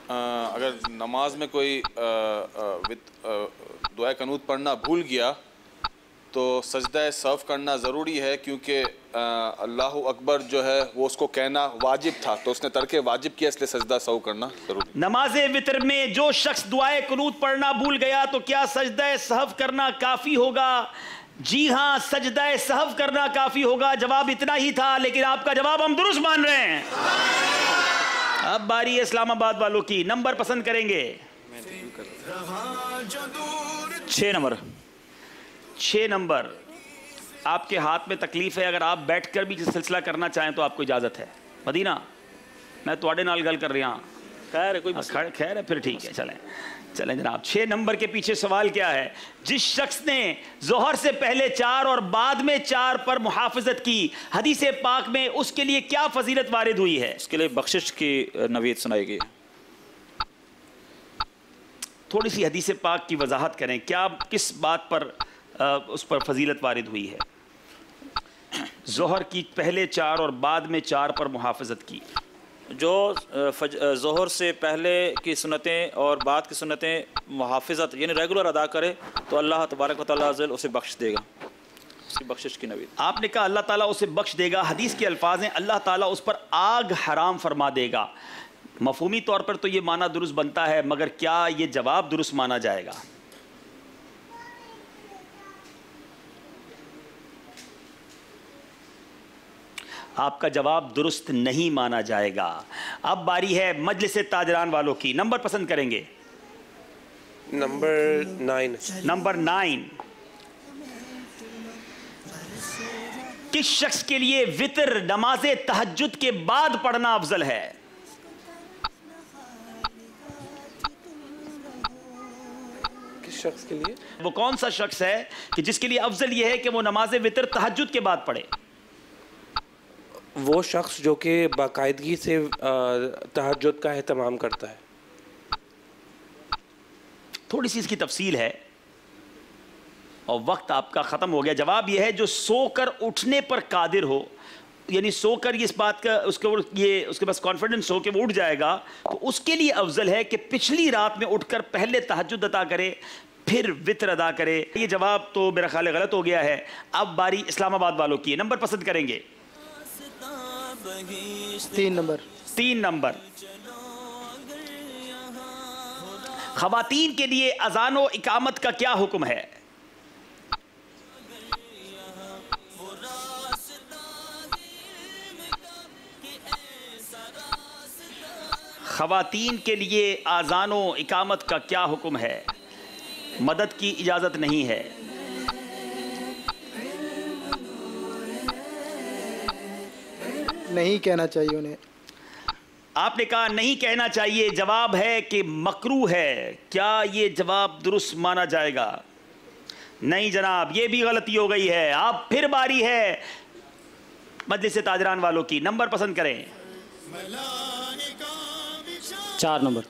अगर नमाज में कोई दुआए कुनूत पढ़ना भूल गया तो सजदा सहफ करना ज़रूरी है, क्योंकि अल्लाह अकबर जो है वो उसको कहना वाजिब था, तो उसने तर्क वाजिब किया, इसलिए सजदा सहफ करना ज़रूरी। नमाज वितर में जो शख्स दुआए कुनूत पढ़ना भूल गया तो क्या सजदा सहफ करना काफ़ी होगा? जी हाँ, सजदा सहफ करना काफ़ी होगा। जवाब इतना ही था, लेकिन आपका जवाब हम दुरुस्त मान रहे हैं। अब बारी है इस्लामाबाद वालों की, नंबर पसंद करेंगे। 6 नंबर। 6 नंबर आपके हाथ में तकलीफ है, अगर आप बैठकर भी सिलसिला करना चाहें तो आपको इजाजत है। मदीना मैं तुहाडे नाल गल कर रहा, खैर है कोई खैर है, फिर ठीक है, चलें चलें जनाब। 6 नंबर के पीछे सवाल क्या है? जिस शख्स ने जोहर से पहले 4 और बाद में 4 पर मुहाफिजत की, हदीस पाक में उसके लिए क्या फजीलत वारिद हुई है? उसके लिए बख्शिश की नवीयत सुनाई गई। थोड़ी सी हदीस पाक की वजाहत करें, क्या किस बात पर उस पर फजीलत वारिद हुई है? जोहर की पहले 4 और बाद में 4 पर मुहाफिजत की। जो जोहर से पहले की सुन्नतें और बाद की सुन्नतें मुहाफिजत यानी रेगुलर अदा करे तो अल्लाह तबारक व तआला उसे बख्श देगा, उसकी बख्शिश की नवीद। आपने कहा अल्लाह ताला उसे बख्श देगा, हदीस के अल्फाज हैं अल्लाह ताला उस पर आग हराम फरमा देगा। मफहूमी तौर पर तो ये माना दुरुस्त बनता है, मगर क्या ये जवाब दुरुस्त माना जाएगा? आपका जवाब दुरुस्त नहीं माना जाएगा। अब बारी है मजलिस ताजरान वालों की, नंबर पसंद करेंगे। नंबर 9। नंबर 9 किस शख्स के लिए वितर नमाज़े तहज्जुद के बाद पढ़ना अफजल है? किस शख्स के लिए? वो कौन सा शख्स है कि जिसके लिए अफजल यह है कि वो नमाज़े वितर तहज्जुद के बाद पढ़े? वो शख्स जो कि बाकायदगी से तहज्जुद का एहतमाम करता है। थोड़ी सी इसकी तफसील है और वक्त आपका ख़त्म हो गया। जवाब यह है जो सोकर उठने पर कादिर हो, यानी सोकर ये इस बात का उसके पास कॉन्फिडेंस हो कि वो उठ जाएगा, तो उसके लिए अफजल है कि पिछली रात में उठकर पहले तहज्जुद अदा करे फिर वितर अदा करे। ये जवाब तो मेरा ख्याल गलत हो गया है। अब बारी इस्लामाबाद वालों की, नंबर पसंद करेंगे। 3 नंबर। 3 नंबर खवातीन के लिए अजान व इकामत का क्या हुक्म है? खवातीन के लिए अजान व इकामत का क्या हुक्म है? मदद की इजाज़त नहीं है। नहीं कहना चाहिए उन्हें। आपने कहा नहीं कहना चाहिए, जवाब है कि मकरू है। क्या ये जवाब दुरुस्त माना जाएगा? नहीं जनाब, ये भी गलती हो गई है। अब फिर बारी है मजलिस ताजरान वालों की, नंबर पसंद करें। 4 नंबर।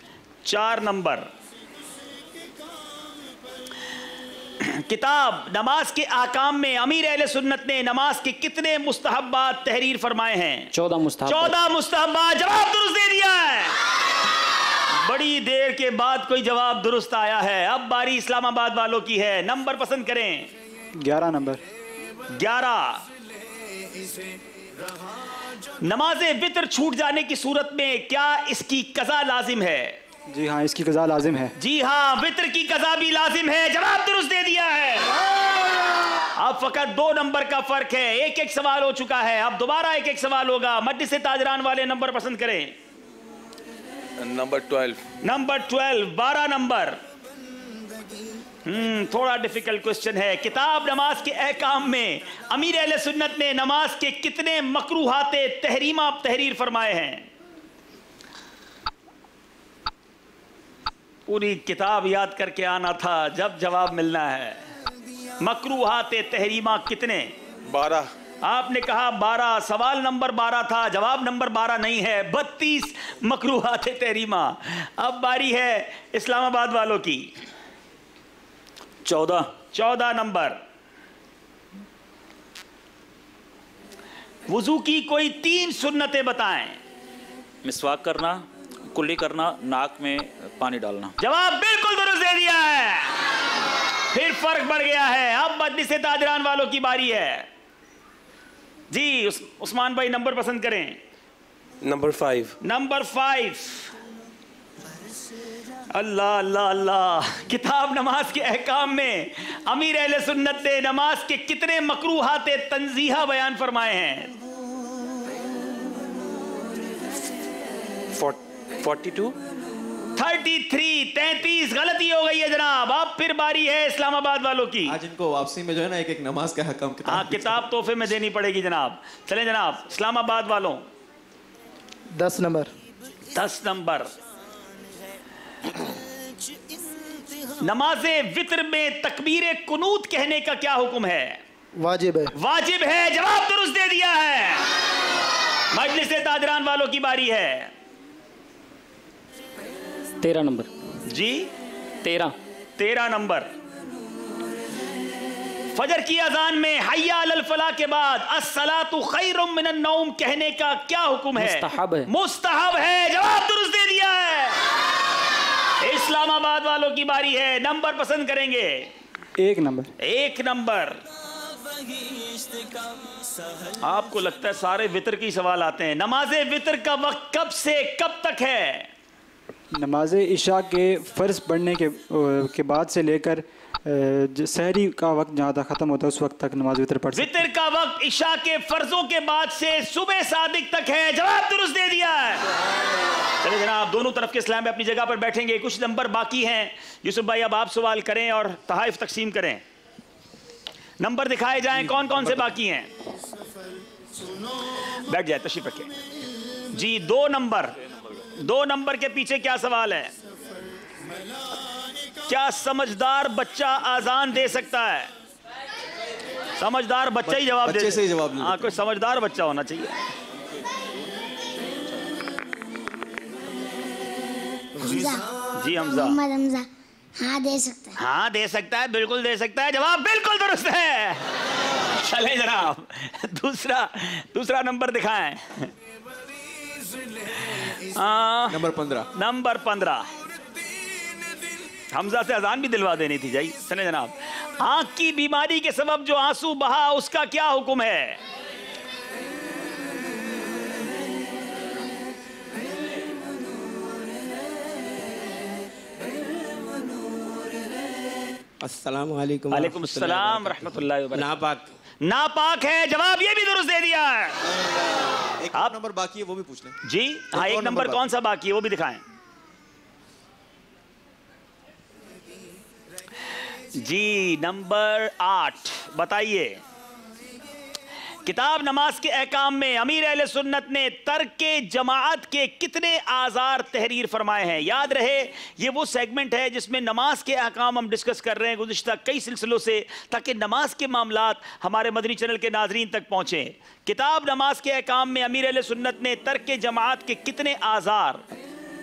4 नंबर किताब नमाज के आकाम में अमीर अहले सुन्नत ने नमाज के कितने मुस्तहब्बात तहरीर फरमाए हैं? 14 मुस्तहब्बात। 14 मुस्तहब्बात। जवाब दुरुस्त दे दिया है। बड़ी देर के बाद कोई जवाब दुरुस्त आया है। अब बारी इस्लामाबाद वालों की है, नंबर पसंद करें। 11 नंबर। 11 नमाज़े वितर छूट जाने की सूरत में क्या इसकी कज़ा लाजिम है? जी हाँ, इसकी कज़ा लाजिम है। जी हाँ, वितर की कज़ा भी लाजिम है। जवाब दुरुस्त दे दिया है। अब फकत 2 नंबर का फर्क है, एक एक सवाल हो चुका है। अब दोबारा एक एक सवाल होगा। मजलिस ताजरान वाले नंबर पसंद करें। नंबर 12। Number 12 12 number. थोड़ा डिफिकल्ट क्वेश्चन है। किताब नमाज के अहकाम में अमीर अहले सुन्नत ने नमाज के कितने मकरूहाते तहरीमा तहरीर फरमाए हैं? पूरी किताब याद करके आना था जब जवाब मिलना है। मकरूहाते तहरीमा कितने? 12। आपने कहा 12, सवाल नंबर 12 था, जवाब नंबर 12 नहीं है, 32 मकरूहाते तहरीमा। अब बारी है इस्लामाबाद वालों की। 14 नंबर वुजू की कोई 3 सुन्नतें बताएं। मिसवाक करना, कुल्ली करना, नाक में पानी डालना। जवाब बिल्कुल दुरुस्त दे दिया है। फिर फर्क बढ़ गया है। अब मजलिस ताजरान वालों की बारी है जी। उस्मान भाई नंबर पसंद करें। नंबर 5। नंबर 5 अल्लाह अल्लाह अल्लाह। किताब नमाज के अहकाम में अमीर अहले सुन्नत ने नमाज के कितने मकरूहाते तंजीहा बयान फरमाए हैं? 40। 42 33 33 गलती हो गई है जनाब। अब फिर बारी है इस्लामाबाद वालों की। आज इनको वापसी में जो है ना एक नमाज का हकम किताब तोहफे में देनी पड़ेगी जनाब। चलें जनाब, इस्लामाबाद वालों 10 नंबर। 10 नंबर। नमाजे वितर में तकबीर कुनूत कहने का क्या हुक्म है? वाजिब है। वाजिब है, जवाब दुरुस्त दे दिया है। मजलिस ताजरान वालों की बारी है। 13 नंबर जी। 13 नंबर। फजर की अजान में हय्या अलल फलाह के बाद अस्सलातु खैरुम मिनन नौम कहने का क्या हुक्म है? मुस्तहब है। मुस्तहब है, जवाब दुरुस्त दे दिया है। इस्लामाबाद वालों की बारी है। नंबर पसंद करेंगे? 1 नंबर। 1 नंबर। आपको लगता है सारे वितर के सवाल आते हैं। नमाजे वितर का वक्त कब से कब तक है? नमाज इशा के फ़र्ज पढ़ने के बाद से लेकर सहरी का वक्त जहाँ तक ख़त्म होता है उस वक्त तक नमाज वितर पढ़ सकते हैं। वितर का वक्त इशा के फर्जों के बाद से सुबह सादिक तक है, जवाब दुरुस्त दे दिया है। चलिए जनाब, दोनों तरफ के इस्लाम में अपनी जगह पर बैठेंगे। कुछ नंबर बाकी हैं। यूसुफ भाई अब आप सवाल करें और तहाइफ तकसीम करें। नंबर दिखाए जाएं, कौन कौन से बाकी हैं। बैठ जाए, तशरीफ रखें जी। 2 नंबर। 2 नंबर के पीछे क्या सवाल है? क्या समझदार बच्चा आजान दे सकता है? समझदार बच्चा ही जवाब दे। से ही जवाब। हाँ, कोई समझदार बच्चा होना चाहिए। जी हमजा। हमजा। हाँ दे सकता है। हाँ दे सकता है, बिल्कुल दे सकता है, जवाब बिल्कुल दुरुस्त है। चले जनाब, दूसरा नंबर दिखाएं। नंबर 15। नंबर 15। हमजा से अजान भी दिलवा देनी थी जाई। सुने जनाब, आंख की बीमारी के सबब जो आंसू बहा उसका क्या हुक्म है? अस्सलाम वालेकुम। वालेकुम अस्सलाम रहमतुल्लाहि व बरकातहू। नापाक। नापाक है, जवाब ये भी दुरुस्त दे दिया है। एक नंबर बाकी है, वो भी पूछ लें जी। हाँ, एक नंबर कौन सा बाकी है वो भी दिखाएं जी। नंबर 8 बताइए। किताब नमाज के अहकाम में अमीर अहले सुन्नत ने तर्क जमाअत के कितने आज़ार तहरीर फरमाए हैं? याद रहे, ये वो सेगमेंट है जिसमें नमाज के अहकाम हम डिस्कस कर रहे हैं गुज़िश्ता कई सिलसिलों से, ताकि नमाज के मामलात हमारे मदनी चैनल के नाजरीन तक पहुँचें। किताब नमाज के अहकाम में अमीर अहले सुन्नत ने तर्क जमाअत के कितने आज़ार।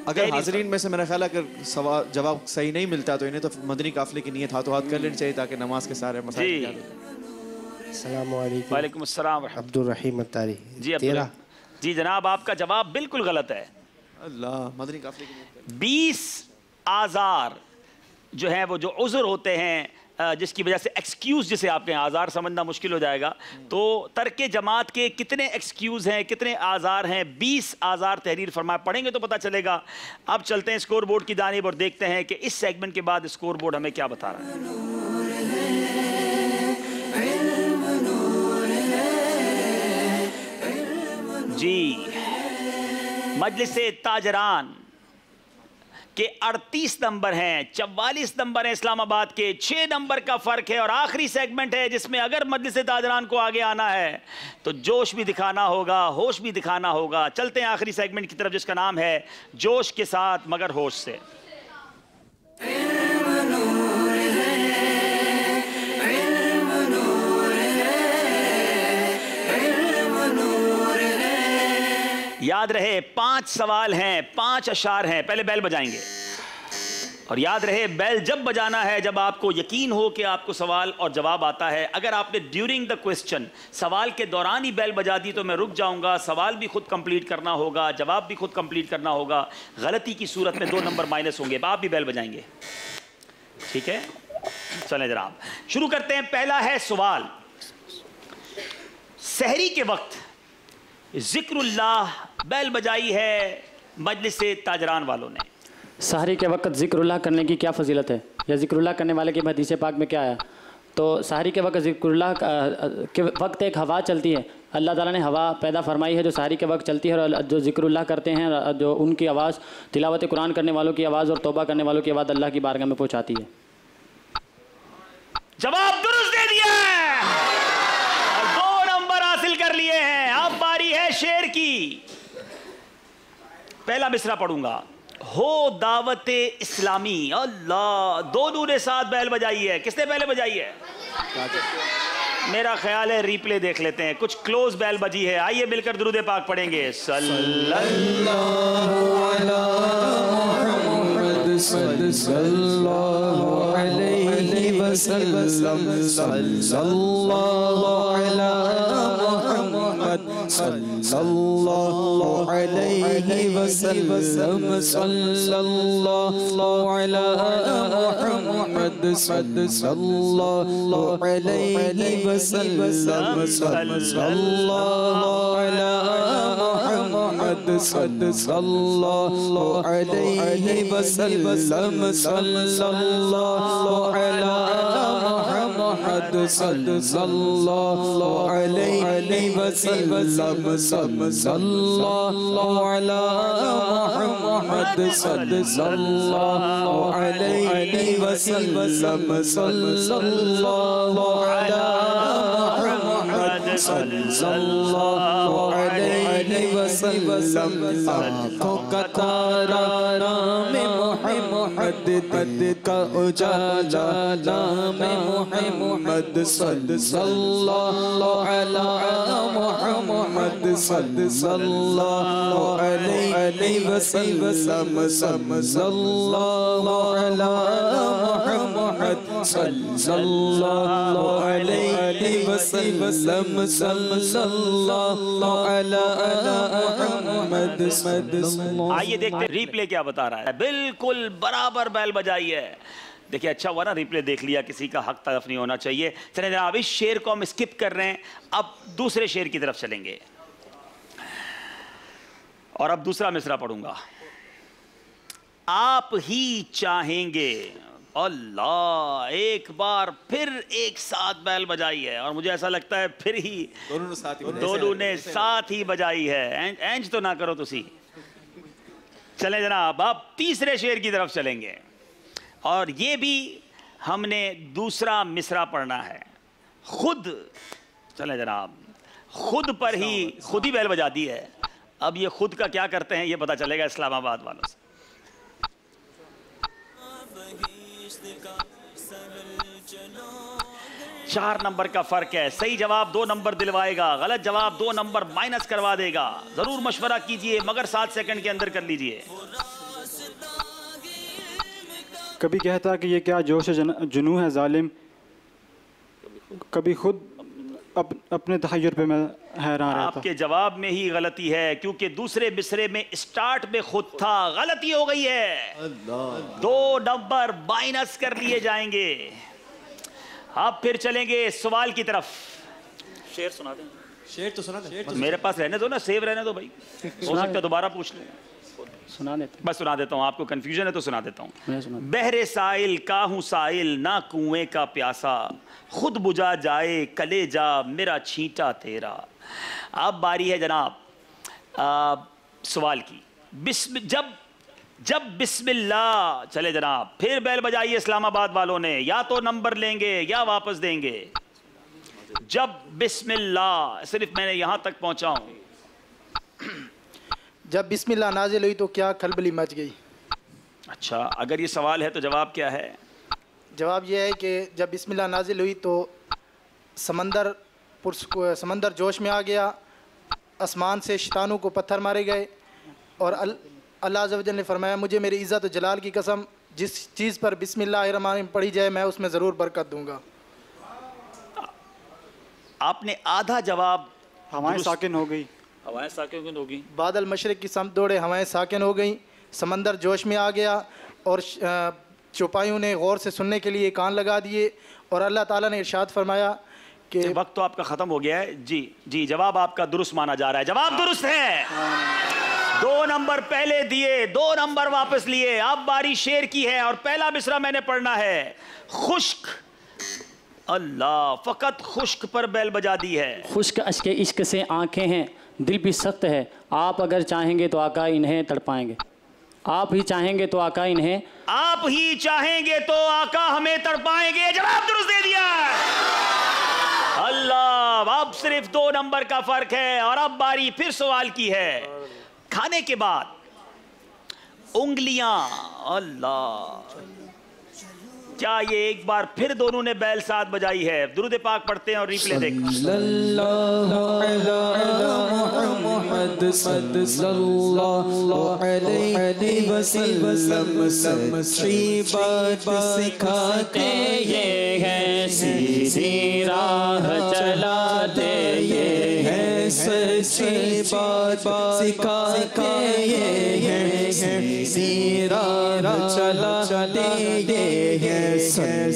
अगर हाजरीन में से मेरा ख्याल है अगर सवाल जवाब सही नहीं मिलता तो इन्हें तो मदनी काफिले की नीयत हाथों हाथ कर लेनी चाहिए ताकि नमाज के सारे मसाइल याद हो। अस्सलाम वालेकुम। वालेकुम अस्सलाम। अब्दुल रहीम अत्तारी जी। 13 जी जनाब, आपका जवाब बिल्कुल गलत है। अल्लाह, मदनी काफिले की नीयत। 20 आज़ार जो हैं वो जो उज़्र होते हैं, जिसकी वजह से एक्सक्यूज़, जिसे आपके आज़ार समझना मुश्किल हो जाएगा, तो तर्क जमात के कितने एक्सक्यूज़ हैं, कितने आज़ार हैं? 20 आज़ार तहरीर फरमाए। पढ़ेंगे तो पता चलेगा। अब चलते हैं स्कोर बोर्ड की जानिब और देखते हैं कि इस सेगमेंट के बाद स्कोर बोर्ड हमें क्या बता रहा है। जी, मजलिसे ताजरान के 38 नंबर हैं, 44 नंबर हैं इस्लामाबाद के, 6 नंबर का फ़र्क है। और आखिरी सेगमेंट है जिसमें अगर मजलिस ताजरान को आगे आना है तो जोश भी दिखाना होगा, होश भी दिखाना होगा। चलते हैं आखिरी सेगमेंट की तरफ जिसका नाम है जोश के साथ मगर होश से। याद रहे 5 सवाल हैं, 5 अशार हैं। पहले बेल बजाएंगे और याद रहे बेल जब बजाना है जब आपको यकीन हो कि आपको सवाल और जवाब आता है। अगर आपने ड्यूरिंग द क्वेश्चन, सवाल के दौरान ही बेल बजा दी तो मैं रुक जाऊंगा। सवाल भी खुद कंप्लीट करना होगा, जवाब भी खुद कंप्लीट करना होगा। गलती की सूरत में 2 नंबर माइनस होंगे। आप भी बेल बजाएंगे, ठीक है? चलें जनाब, शुरू करते हैं। पहला है सवाल, सहरी के वक्त जिक्रुल्लाह बैल बजाई है मजलिस ताजरान वालों ने। सहरी के वक्त जिक्रुल्लाह करने की क्या फजीलत है, या जिक्रुल्लाह करने वाले के हदीस पाक में क्या आया? तो सहरी के वक्त जिक्रुल्लाह के वक्त एक हवा चलती है अल्लाह ताला ने हवा पैदा फरमाई है जो सहरी के वक्त चलती है, और जो ज़िक्रुल्लाह करते हैं, जो उनकी आवाज़, तिलावत कुरान करने वालों की आवाज़ और तौबा करने वालों की आवाज़ अल्लाह की बारगाह में पहुँचाती है। जवाब दुरुस्त दे दिया और 2 नंबर हासिल कर लिए हैं। अब बारी है शेर की। पहला मिसरा पढ़ूंगा। हो दावत इस्लामी, अल्लाह, दोनों ने साथ बैल बजाई है। किसने पहले बजाई है? मेरा ख्याल है रिप्ले देख लेते हैं, कुछ क्लोज बैल बजी है। आइए मिलकर दुरूद पाक पढ़ेंगे। सल्लल्लाहु अलैहि वसल्लम, सल्लल्लाहु अला मुहम्मद, सल्लल्लाहु अलैहि वसल्लम, सल्लल्लाहु अला मुहम्मद, सल्लल्लाहु अलैहि वसल्लम, सल्लल्लाहु अला मुहम्मद, सल्लल्लाहु अलैहि वसल्लम, सल्लल्लाहु अला मुहम्मद, सल्लल्लाहु अलैहि वसल्लम, सल्लल्लाहु अला मुहम्मद, सल्लल्लाहु अलैहि वसल्लम, सल्लल्लाहु अला मुहम्मद, सल्लल्लाहु अलैहि वसल्लम। आँखों का तारा नाम मुहम्मद, दिल का उजाला नाम मुहम्मद, सल्लल्लाहु अला मुहम्मद, सल्लल्लाहु अलैहि वसल्लम, सल्लल्लाहु अला मुहम्मद, सल्लल्लाहु अलैहि वसल्लम, सल्लल्लाहु अला मुहम्मद। आइए देखते हैं रिप्ले क्या बता रहा है। बिल्कुल बराबर बैल बजाई है। देखिए अच्छा हुआ ना रिप्ले देख लिया, किसी का हक तलफ नहीं होना चाहिए। चलिए जनाब इस शेर को हम स्किप कर रहे हैं, अब दूसरे शेर की तरफ चलेंगे और अब दूसरा मिसरा पढ़ूंगा। आप ही चाहेंगे, अल्लाह, एक बार फिर एक साथ बैल बजाई है और मुझे ऐसा लगता है फिर ही दोनों ने साथ ही बजाई है। एंज तो ना करो तुसी। चलें जनाब अब तीसरे शेर की तरफ चलेंगे और ये भी हमने दूसरा मिसरा पढ़ना है। खुद, चलें जनाब, खुद पर ही खुद ही बैल बजा दी है। अब ये खुद का क्या करते हैं ये पता चलेगा इस्लामाबाद वालों से। 4 नंबर का फर्क है। सही जवाब 2 नंबर दिलवाएगा, गलत जवाब 2 नंबर माइनस करवा देगा। जरूर मशवरा कीजिए मगर 7 सेकंड के अंदर कर लीजिए। कभी कहता कि ये क्या जोश जुनू है जालिम, कभी खुद अपने तहय्युर पे मैं हैरान रहता। आपके जवाब में ही गलती है क्योंकि दूसरे मिसरे में स्टार्ट में खुद था, गलती हो गई है। 2 नंबर माइनस कर लिए जाएंगे। अब फिर चलेंगे सवाल की तरफ। शेर सुना दें। शेर तो सुना दे। मेरे पास रहने दो ना, सेव रहने दो भाई, हो सकता है दोबारा पूछ लें। सुना देते, बस सुना देता हूँ, आपको कंफ्यूजन है तो सुना देता हूँ। बहरे साइल का हूँ साइल, ना कुएं का प्यासा, खुद बुझा जाए कलेजा मेरा छींटा तेरा। अब बारी है जनाब सवाल की। जब बिस्मिल्लाह, चले जनाब फिर बैल बजाइए इस्लामाबाद वालों ने, या तो नंबर लेंगे या वापस देंगे। जब बिस्मिल्लाह, सिर्फ मैंने यहां तक पहुंचा हूं। जब बिस्मिल्लाह नाजिल हुई तो क्या खलबली मच गई। अच्छा, अगर ये सवाल है तो जवाब क्या है? जवाब ये है कि जब बिस्मिल्लाह नाजिल हुई तो समंदर जोश में आ गया, आसमान से शैतानों को पत्थर मारे गए और अल्लाह अज़्ज़ व जल ने फरमाया मुझे मेरी इज़्ज़त और जलाल की कसम जिस चीज़ पर बिस्मिल्लाहिर्रहमानिर्रहीम पढ़ी जाए मैं उसमें ज़रूर बरकत दूंगा। आपने आधा जवाब, हवाएं साकिन हो गई, हवाएं साकिन हो गई, बादल मशरिक़ की समत दौड़े, हवाएं साकिन हो गई, समंदर जोश में आ गया और चौपाइयों ने गौर से सुनने के लिए कान लगा दिए और अल्लाह ताला ने इरशाद फरमाया कि वक्त तो आपका ख़त्म हो गया है। जी जी, जवाब आपका दुरुस्त माना जा रहा है। जवाब दुरुस्त है। 2 नंबर पहले दिए, 2 नंबर वापस लिए। अब बारी शेर की है और पहला मिसरा मैंने पढ़ना है। खुश्क अल्लाह, फकत खुश्क पर बैल बजा दी है। खुश्क अश्के इश्क से आंखें हैं, दिल भी सख्त है। आप अगर चाहेंगे तो आका इन्हें तड़पाएंगे। आप ही चाहेंगे तो आका इन्हें, आप ही चाहेंगे तो आका हमें तड़पाएंगे। जवाब दुरुस्त दे दिया। अल्लाह, अब सिर्फ 2 नंबर का फर्क है और अब बारी फिर सवाल की है। खाने के बाद उंगलियां, अल्लाह, क्या ये एक बार फिर दोनों ने बैल साथ बजाई है? दुरूद पाक पढ़ते हैं और रिप्ले देखते हैं। सिखाते ये है सीधी राह चलाते ये है सच्ची बात सिखाते ये है सीधी राह चलाते ये है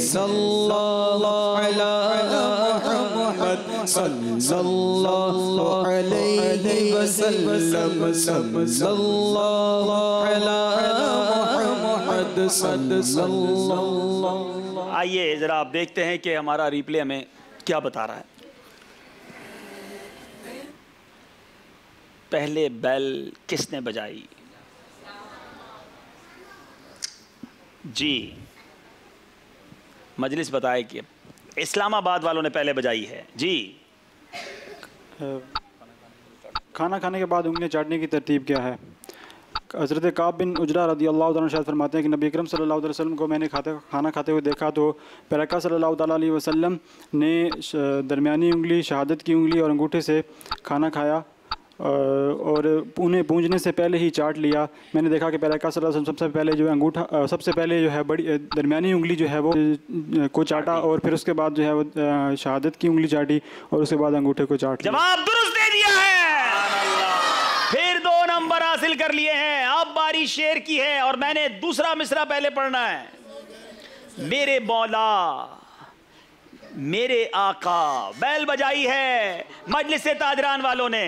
सल्लल्लाहु अलैहि मुहम्मद सल्लल्लाहु अलैहि वसल्लम सल्लल्लाहु अलैहि मुहम्मद सल्लल्लाहु। आइए जरा आप देखते हैं कि हमारा रिप्ले हमें क्या बता रहा है। पहले बैल किसने बजाई? जी, मजलिस बताए कि इस्लामाबाद वालों ने पहले बजाई है। जी, खाना खाने के बाद उंगलियां चाटने की तरतीब क्या है? हज़रत काब बिन उजरा रदी अल्लाह तआला शायद फरमाते हैं कि नबी अकरम सल्लल्लाहु अलैहि वसल्लम को मैंने खाना खाते हुए देखा तो पैरका सल्लल्लाहु अलैहि वसल्लम ने दरमियानी उंगली, शहादत की उंगली और अंगूठे से खाना खाया और उन्हें पूंजने से पहले ही चाट लिया। मैंने देखा कि पैरका सल्लल्लाहु अलैहि वसल्लम सबसे पहले जो है अंगूठा, सबसे पहले जो है बड़ी दरमियानी उंगली जो है वो को चाटा और फिर उसके बाद जो है वो शहादत की उंगली चाटी और उसके बाद अंगूठे को चाट लिया। जवाब दुरुस्त दे दिया है। फिर 2 नंबर हासिल कर लिए हैं। अब बारी शेर की है और मैंने दूसरा मिसरा पहले पढ़ना है। मेरे मौला, मेरे आका, बैल बजाई है मजलिस ताजरान वालों ने।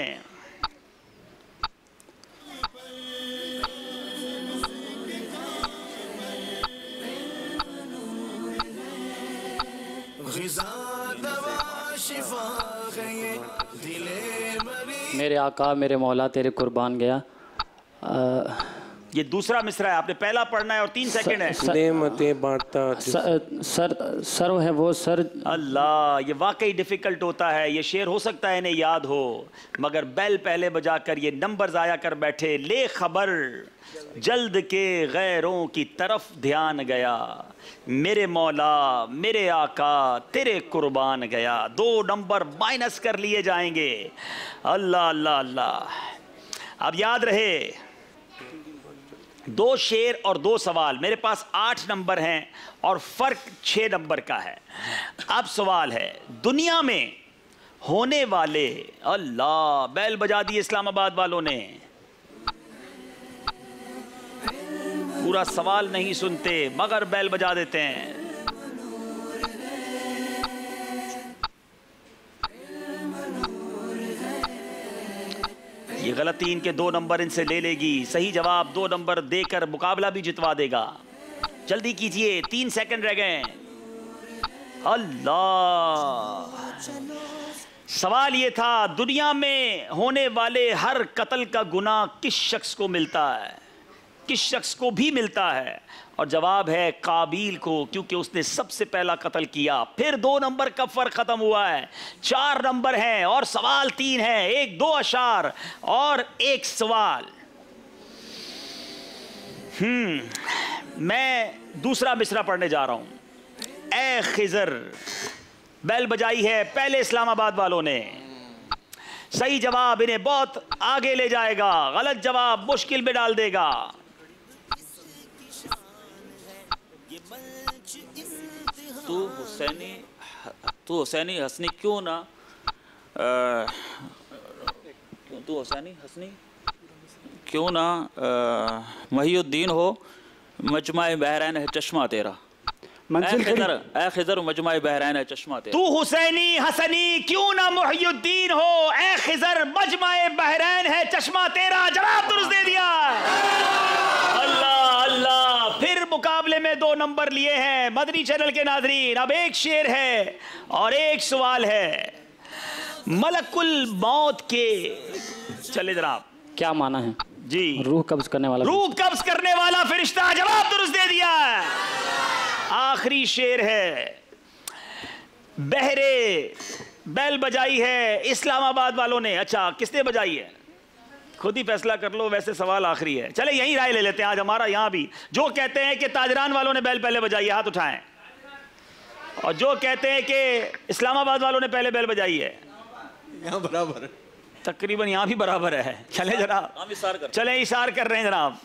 मेरे आका मेरे मौला तेरे कुर्बान गया। ये दूसरा मिसरा है, आपने पहला पढ़ना है और 3 सेकंड है। नेमतें बांटता सर है वो सर। अल्लाह, ये वाकई डिफिकल्ट होता है। ये शेर हो सकता है इन्हें याद हो, मगर बैल पहले बजाकर ये नंबर ज़ाया कर बैठे। ले खबर जल्द के गैरों की तरफ ध्यान गया, मेरे मौला मेरे आका तेरे कुर्बान गया। 2 नंबर माइनस कर लिए जाएंगे। अल्लाह अल्लाह अल्लाह। अब याद रहे, 2 शेर और 2 सवाल। मेरे पास 8 नंबर हैं और फर्क 6 नंबर का है। अब सवाल है, दुनिया में होने वाले, अल्लाह, बैल बजा दिए इस्लामाबाद वालों ने। पूरा सवाल नहीं सुनते मगर बैल बजा देते हैं। ये गलती इनके 2 नंबर इनसे ले लेगी। सही जवाब 2 नंबर देकर मुकाबला भी जितवा देगा। जल्दी कीजिए, 3 सेकंड रह गए। अल्लाह, सवाल ये था, दुनिया में होने वाले हर कत्ल का गुनाह किस शख्स को मिलता है? किस शख्स को भी मिलता है? और जवाब है काबिल को, क्योंकि उसने सबसे पहला कत्ल किया। फिर 2 नंबर का फर्क खत्म हुआ है। 4 नंबर हैं और सवाल 3 है। 1 2 अशार और 1 सवाल। मैं दूसरा मिसरा पढ़ने जा रहा हूं। ए खिजर, बैल बजाई है पहले इस्लामाबाद वालों ने। सही जवाब इन्हें बहुत आगे ले जाएगा, गलत जवाब मुश्किल में डाल देगा। तू हुसैनी हसनी क्यों ना, तू हुसैनी हसनी क्यों ना महिउद्दीन हो, मजमा-ए बहरैन है चश्मा तेरा। ए खिजर मजमा-ए बहरैन है चश्मा तेरा। तू हुसैनी हसनी क्यों ना महिउद्दीन हो, ए खिजर मजमा-ए बहरैन है चश्मा तेरा। जवाब दुरुस्त दे दिया। अल्लाह अल्लाह। फिर मुकाबले में 2 नंबर लिए हैं मदनी चैनल के नाज़रीन। अब एक शेर है और एक सवाल है। मलकुल मौत के, चले जनाब, क्या माना है जी? रूह कब्ज करने वाला। रूह कब्ज करने वाला फरिश्ता, जवाब दुरुस्त दे दिया है। आखिरी शेर है। बहरे बैल बजाई है इस्लामाबाद वालों ने। अच्छा, किसने बजाई है? खुद ही फैसला कर लो। वैसे सवाल आखिरी है, चले यही राय ले लेते हैं आज हमारा। यहां भी जो कहते हैं कि ताजरान वालों ने बैल पहले बजाई है, हाथ उठाएं। और जो कहते हैं कि इस्लामाबाद वालों ने पहले बैल बजाई है, यहाँ बराबर है, तकरीबन यहाँ भी बराबर है। चले जनाब, चले इशार कर रहे हैं जनाब।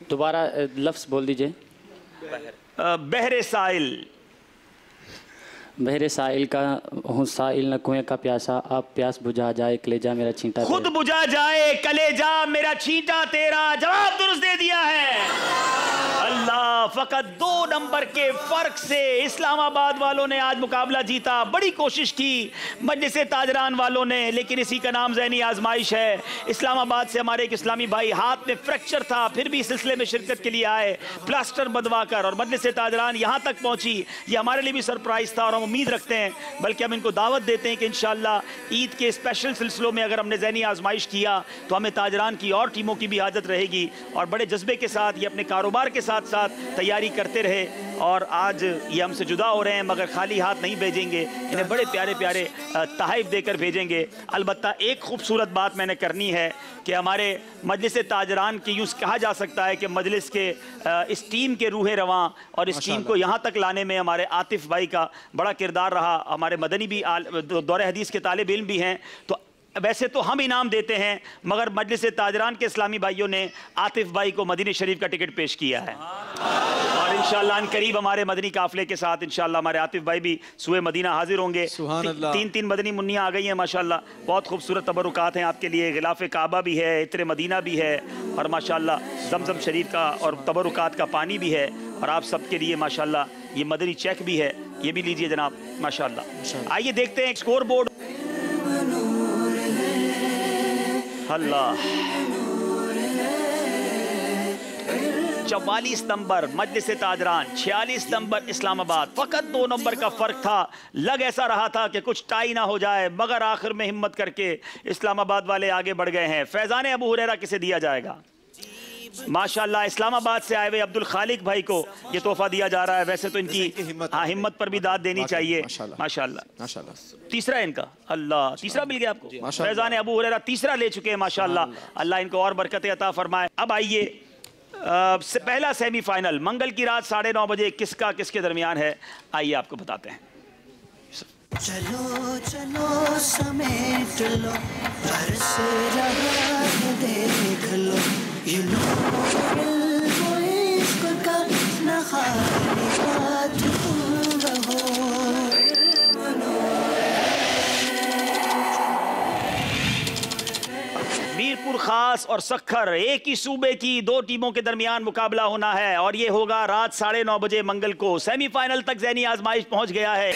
दोबारा लफ्ज बोल दीजिए। बहरे साइल। बहरे साइल का हूँ साइल न कुएं का प्यासा, आप प्यास बुझा जाए कलेजा मेरा छींटा, खुद बुझा जाए कलेजा मेरा छींटा तेरा। जवाब दुरुस्त दे दिया है। अल्लाह, फकत 2 नंबर के फर्क से इस्लामाबाद वालों ने आज मुकाबला जीता। बड़ी कोशिश की मजलिस ताजरान वालों ने, लेकिन इसी का नाम ज़हनी आजमाइश है। इस्लामाबाद से हमारे एक इस्लामी भाई, हाथ में फ्रैक्चर था, फिर भी इस सिलसिले में शिरकत के लिए आए, प्लास्टर बंधवा कर, और मजलिस ताजरान यहाँ तक पहुँची। ये हमारे लिए भी सरप्राइज था और हम उम्मीद रखते हैं, बल्कि हम इनको दावत देते हैं कि इंशाअल्लाह ईद के स्पेशल सिलसिलों में अगर हमने ज़हनी आजमाइश किया तो हमें ताजरान की और टीमों की भी हाजत रहेगी। और बड़े जज्बे के साथ ये अपने कारोबार के साथ साथ तैयारी करते रहे। और आज ये हमसे जुदा हो रहे हैं, मगर खाली हाथ नहीं भेजेंगे, इन्हें बड़े प्यारे प्यारे तोहफ़े देकर भेजेंगे। अलबत्ता एक खूबसूरत बात मैंने करनी है कि हमारे मजलिस ताजरान की यूँ कहा जा सकता है कि मजलिस के इस टीम के रूह रवां और इस टीम को यहाँ तक लाने में हमारे आतिफ भाई का बड़ा किरदार रहा। हमारे मदनी भी दौरे हदीस के तालिब इल्म भी हैं। तो वैसे तो हम इनाम देते हैं, मगर मजलिस ताजरान के इस्लामी भाइयों ने आतिफ भाई को मदीने शरीफ का टिकट पेश किया है। और इंशाअल्लाह करीब हमारे मदनी काफिले के साथ इंशाअल्लाह हमारे आतिफ भाई भी सुए मदीना हाजिर होंगे। 3 मदनी मुन्नियाँ आ गई हैं माशाअल्लाह। बहुत खूबसूरत तबरुकात हैं आपके लिए। गिलाफ काबा भी है, इत्र मदीना भी है, और माशाअल्लाह जमजम शरीफ का और तबरुकात का पानी भी है। और आप सबके लिए माशाअल्लाह ये मदनी चेक भी है, ये भी लीजिए जनाब माशाअल्लाह। आइए देखते हैं स्कोर बोर्ड। अल्लाह, 44 नंबर मजलिस ताजरान, 46 नंबर इस्लामाबाद। फ़कत 2 नंबर का फ़र्क था। लग ऐसा रहा था कि कुछ टाई ना हो जाए, मगर आखिर में हिम्मत करके इस्लामाबाद वाले आगे बढ़ गए हैं। फैज़ान अबू हुरैरा किसे दिया जाएगा? माशाअल्लाह इस्लामाबाद से आए हुए अब्दुल खालिक भाई को ये तोहफा दिया जा रहा है। वैसे तो इनकी हिम्मत पर भी दाद देनी चाहिए माशाअल्लाह। तीसरा इनका, अल्लाह, तीसरा मिल गया आपको। फैज़ान अबू हुरैरा तीसरा ले चुके हैं माशाअल्लाह। अल्लाह इनको और बरकत अता फरमाए। अब आइए पहला सेमीफाइनल मंगल की रात 9:30 बजे किसका किसके दरमियान है, आइए आपको बताते हैं। चलो चलो समेट लो, घर से रहा देख लो, ये लो वो इश्क का न खाली बात तुम रहो। मीरपुर खास और सखर, एक ही सूबे की 2 टीमों के दरमियान मुकाबला होना है, और ये होगा रात 9:30 बजे मंगल को। सेमीफाइनल तक ज़हनी आजमाइश पहुंच गया है।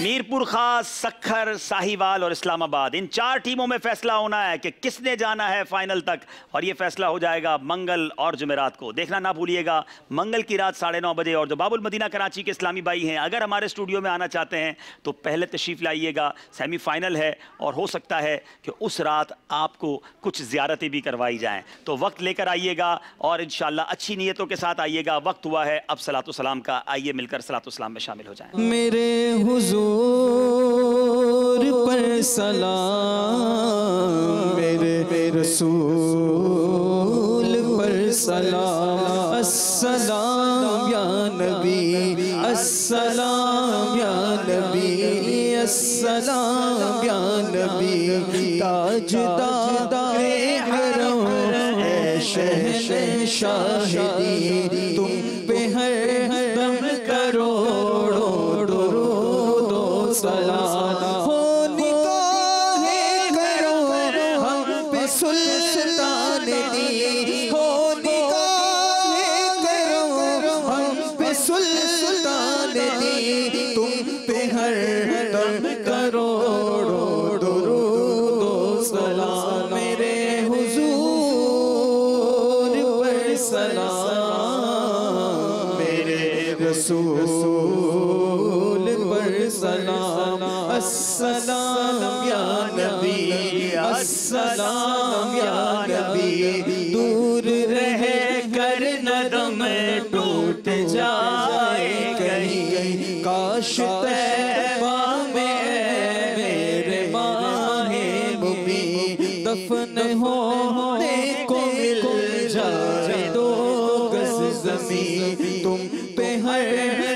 मीरपुर खास, सखर, साहिवाल और इस्लामाबाद, इन 4 टीमों में फैसला होना है कि किसने जाना है फाइनल तक, और ये फैसला हो जाएगा मंगल और जुमेरात को। देखना ना भूलिएगा मंगल की रात 9:30 बजे। और जो बाबुल मदीना कराची के इस्लामी भाई हैं, अगर हमारे स्टूडियो में आना चाहते हैं तो पहले तशरीफ़ लाइएगा। सेमीफाइनल है और हो सकता है कि उस रात आपको कुछ ज़ियारतें भी करवाई जाएँ, तो वक्त लेकर आइएगा और इंशाअल्लाह अच्छी नीयतों के साथ आइएगा। वक्त हुआ है अब सलातो सलाम का, आइए मिलकर सलातो सलाम में शामिल हो जाएँ। मेरे हुजूर पर सलाम, मेरे रसूल पर सलाम, अस्सलाम या नबी, अस्सलाम या नबी, अस्सलाम या नबी। ताजदारे हरम ऐ शहंशाही, तुम पे हर दम करोड़ों सलाम हो। निगाहे करो हम पे सुल्तान दी, हो निगाहे करो हम पे सुल्तान दी, तुम पे हर दम करोड़ों सलाम। मेरे रसूल पर सलाम, अस्सलाम या नबी, अस्सलाम या नबी। दूर रह कर नदम टूट जाए कहीं, काश तैबा में मेरे माहे मुबी दफन होने को मिल जाए दो गज ज़मीं, तुम पे हर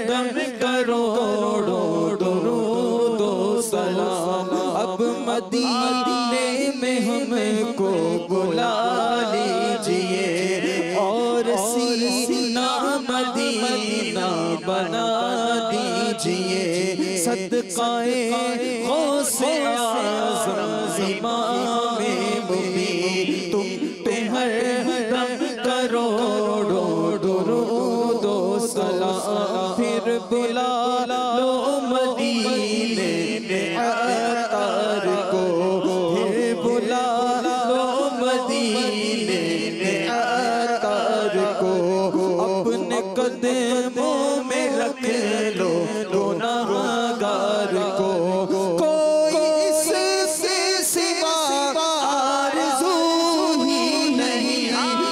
दम करोड़ों दरूद सलाम। अब मदीने में हमको बुला लीजिए और सीना मदीना बना दीजिए, सदकाए गौसे आज़म इमामे मुबीन, तुम पे हर दम करोड़ों दुरूद सलाम। फिर बुला लो मदीने में अतार को, फिर बुला लो मदीने में अतार को, अपने कदमों में रख लो गुनाहगार को। कोई इससे सिवा आरज़ू ही नहीं,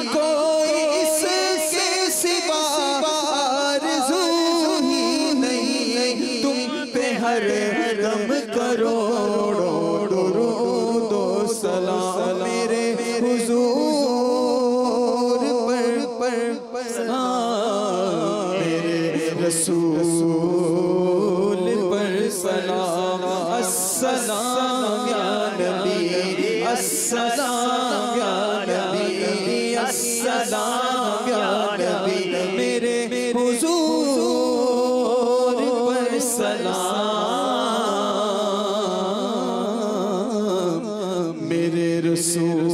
कोई इससे सिवा आरज़ू ही नहीं, तुम पे हर दम करोड़ों दुरूद सलाम। मेरे हुजूर पर सलाम, मेरे रसूल पर सलाम, अस्सलाम या नबी, अस्सलाम या नबी, अस्सलाम या नबी। मेरे हुजूर पर सलाम, मेरे रसूल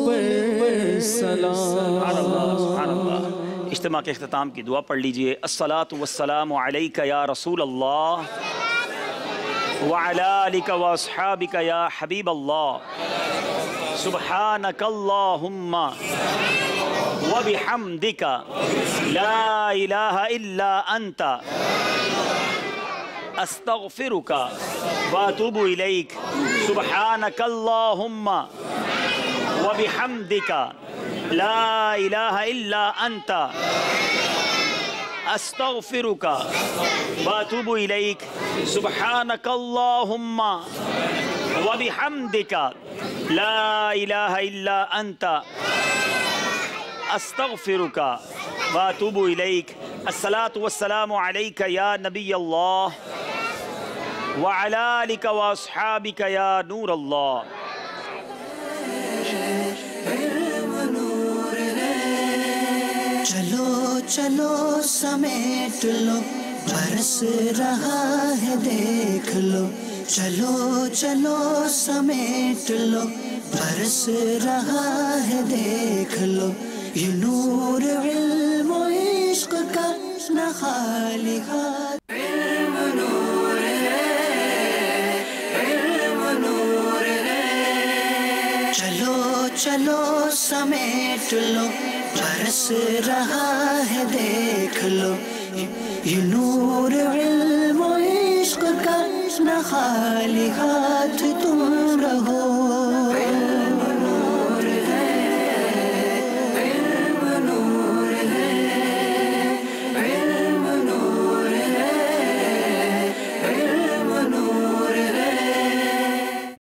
पर सलाम। इज्तिमा के इख्तिताम की दुआ पढ़ लीजिए। अस्सलातु वस्सलामु अलैका या रसूल अल्लाह व अला आलिका व अस्हाबिका या हबीब अल्लाह, सुब्हानकल्लाहुम्मा व बिहम्दिका ला इलाहा इल्ला अंता अस्तगफिरुका व अतूबु इलैक, सुब्हानकल्लाहुम्मा व बिहम्दिका ला इलाहा इल्ला अंता अस्तगफिरुका व अतूबु इलैक, सुब्हानकल्लाहुम्मा व बिहम्दिका ला इलाहा इल्ला अंता अस्तगफिरुका व अतूबु इलैक। अस्सलातु वस्सलामु अलैका या नबी अल्लाह व अला आलिका व अस्हाबिका या नूर अल्लाह। चलो चलो समेट लो, बरस रहा है देख लो। चलो चलो समेट लो, बरस रहा है देख लो। ये नूर इल्म व इश्क का न खाली हाथ, इल्म नूर है, इल्म नूर है। चलो चलो समेट लो, बरस रहा है देख लो। ये नूर इल्म व इश्क का न खाली हाथ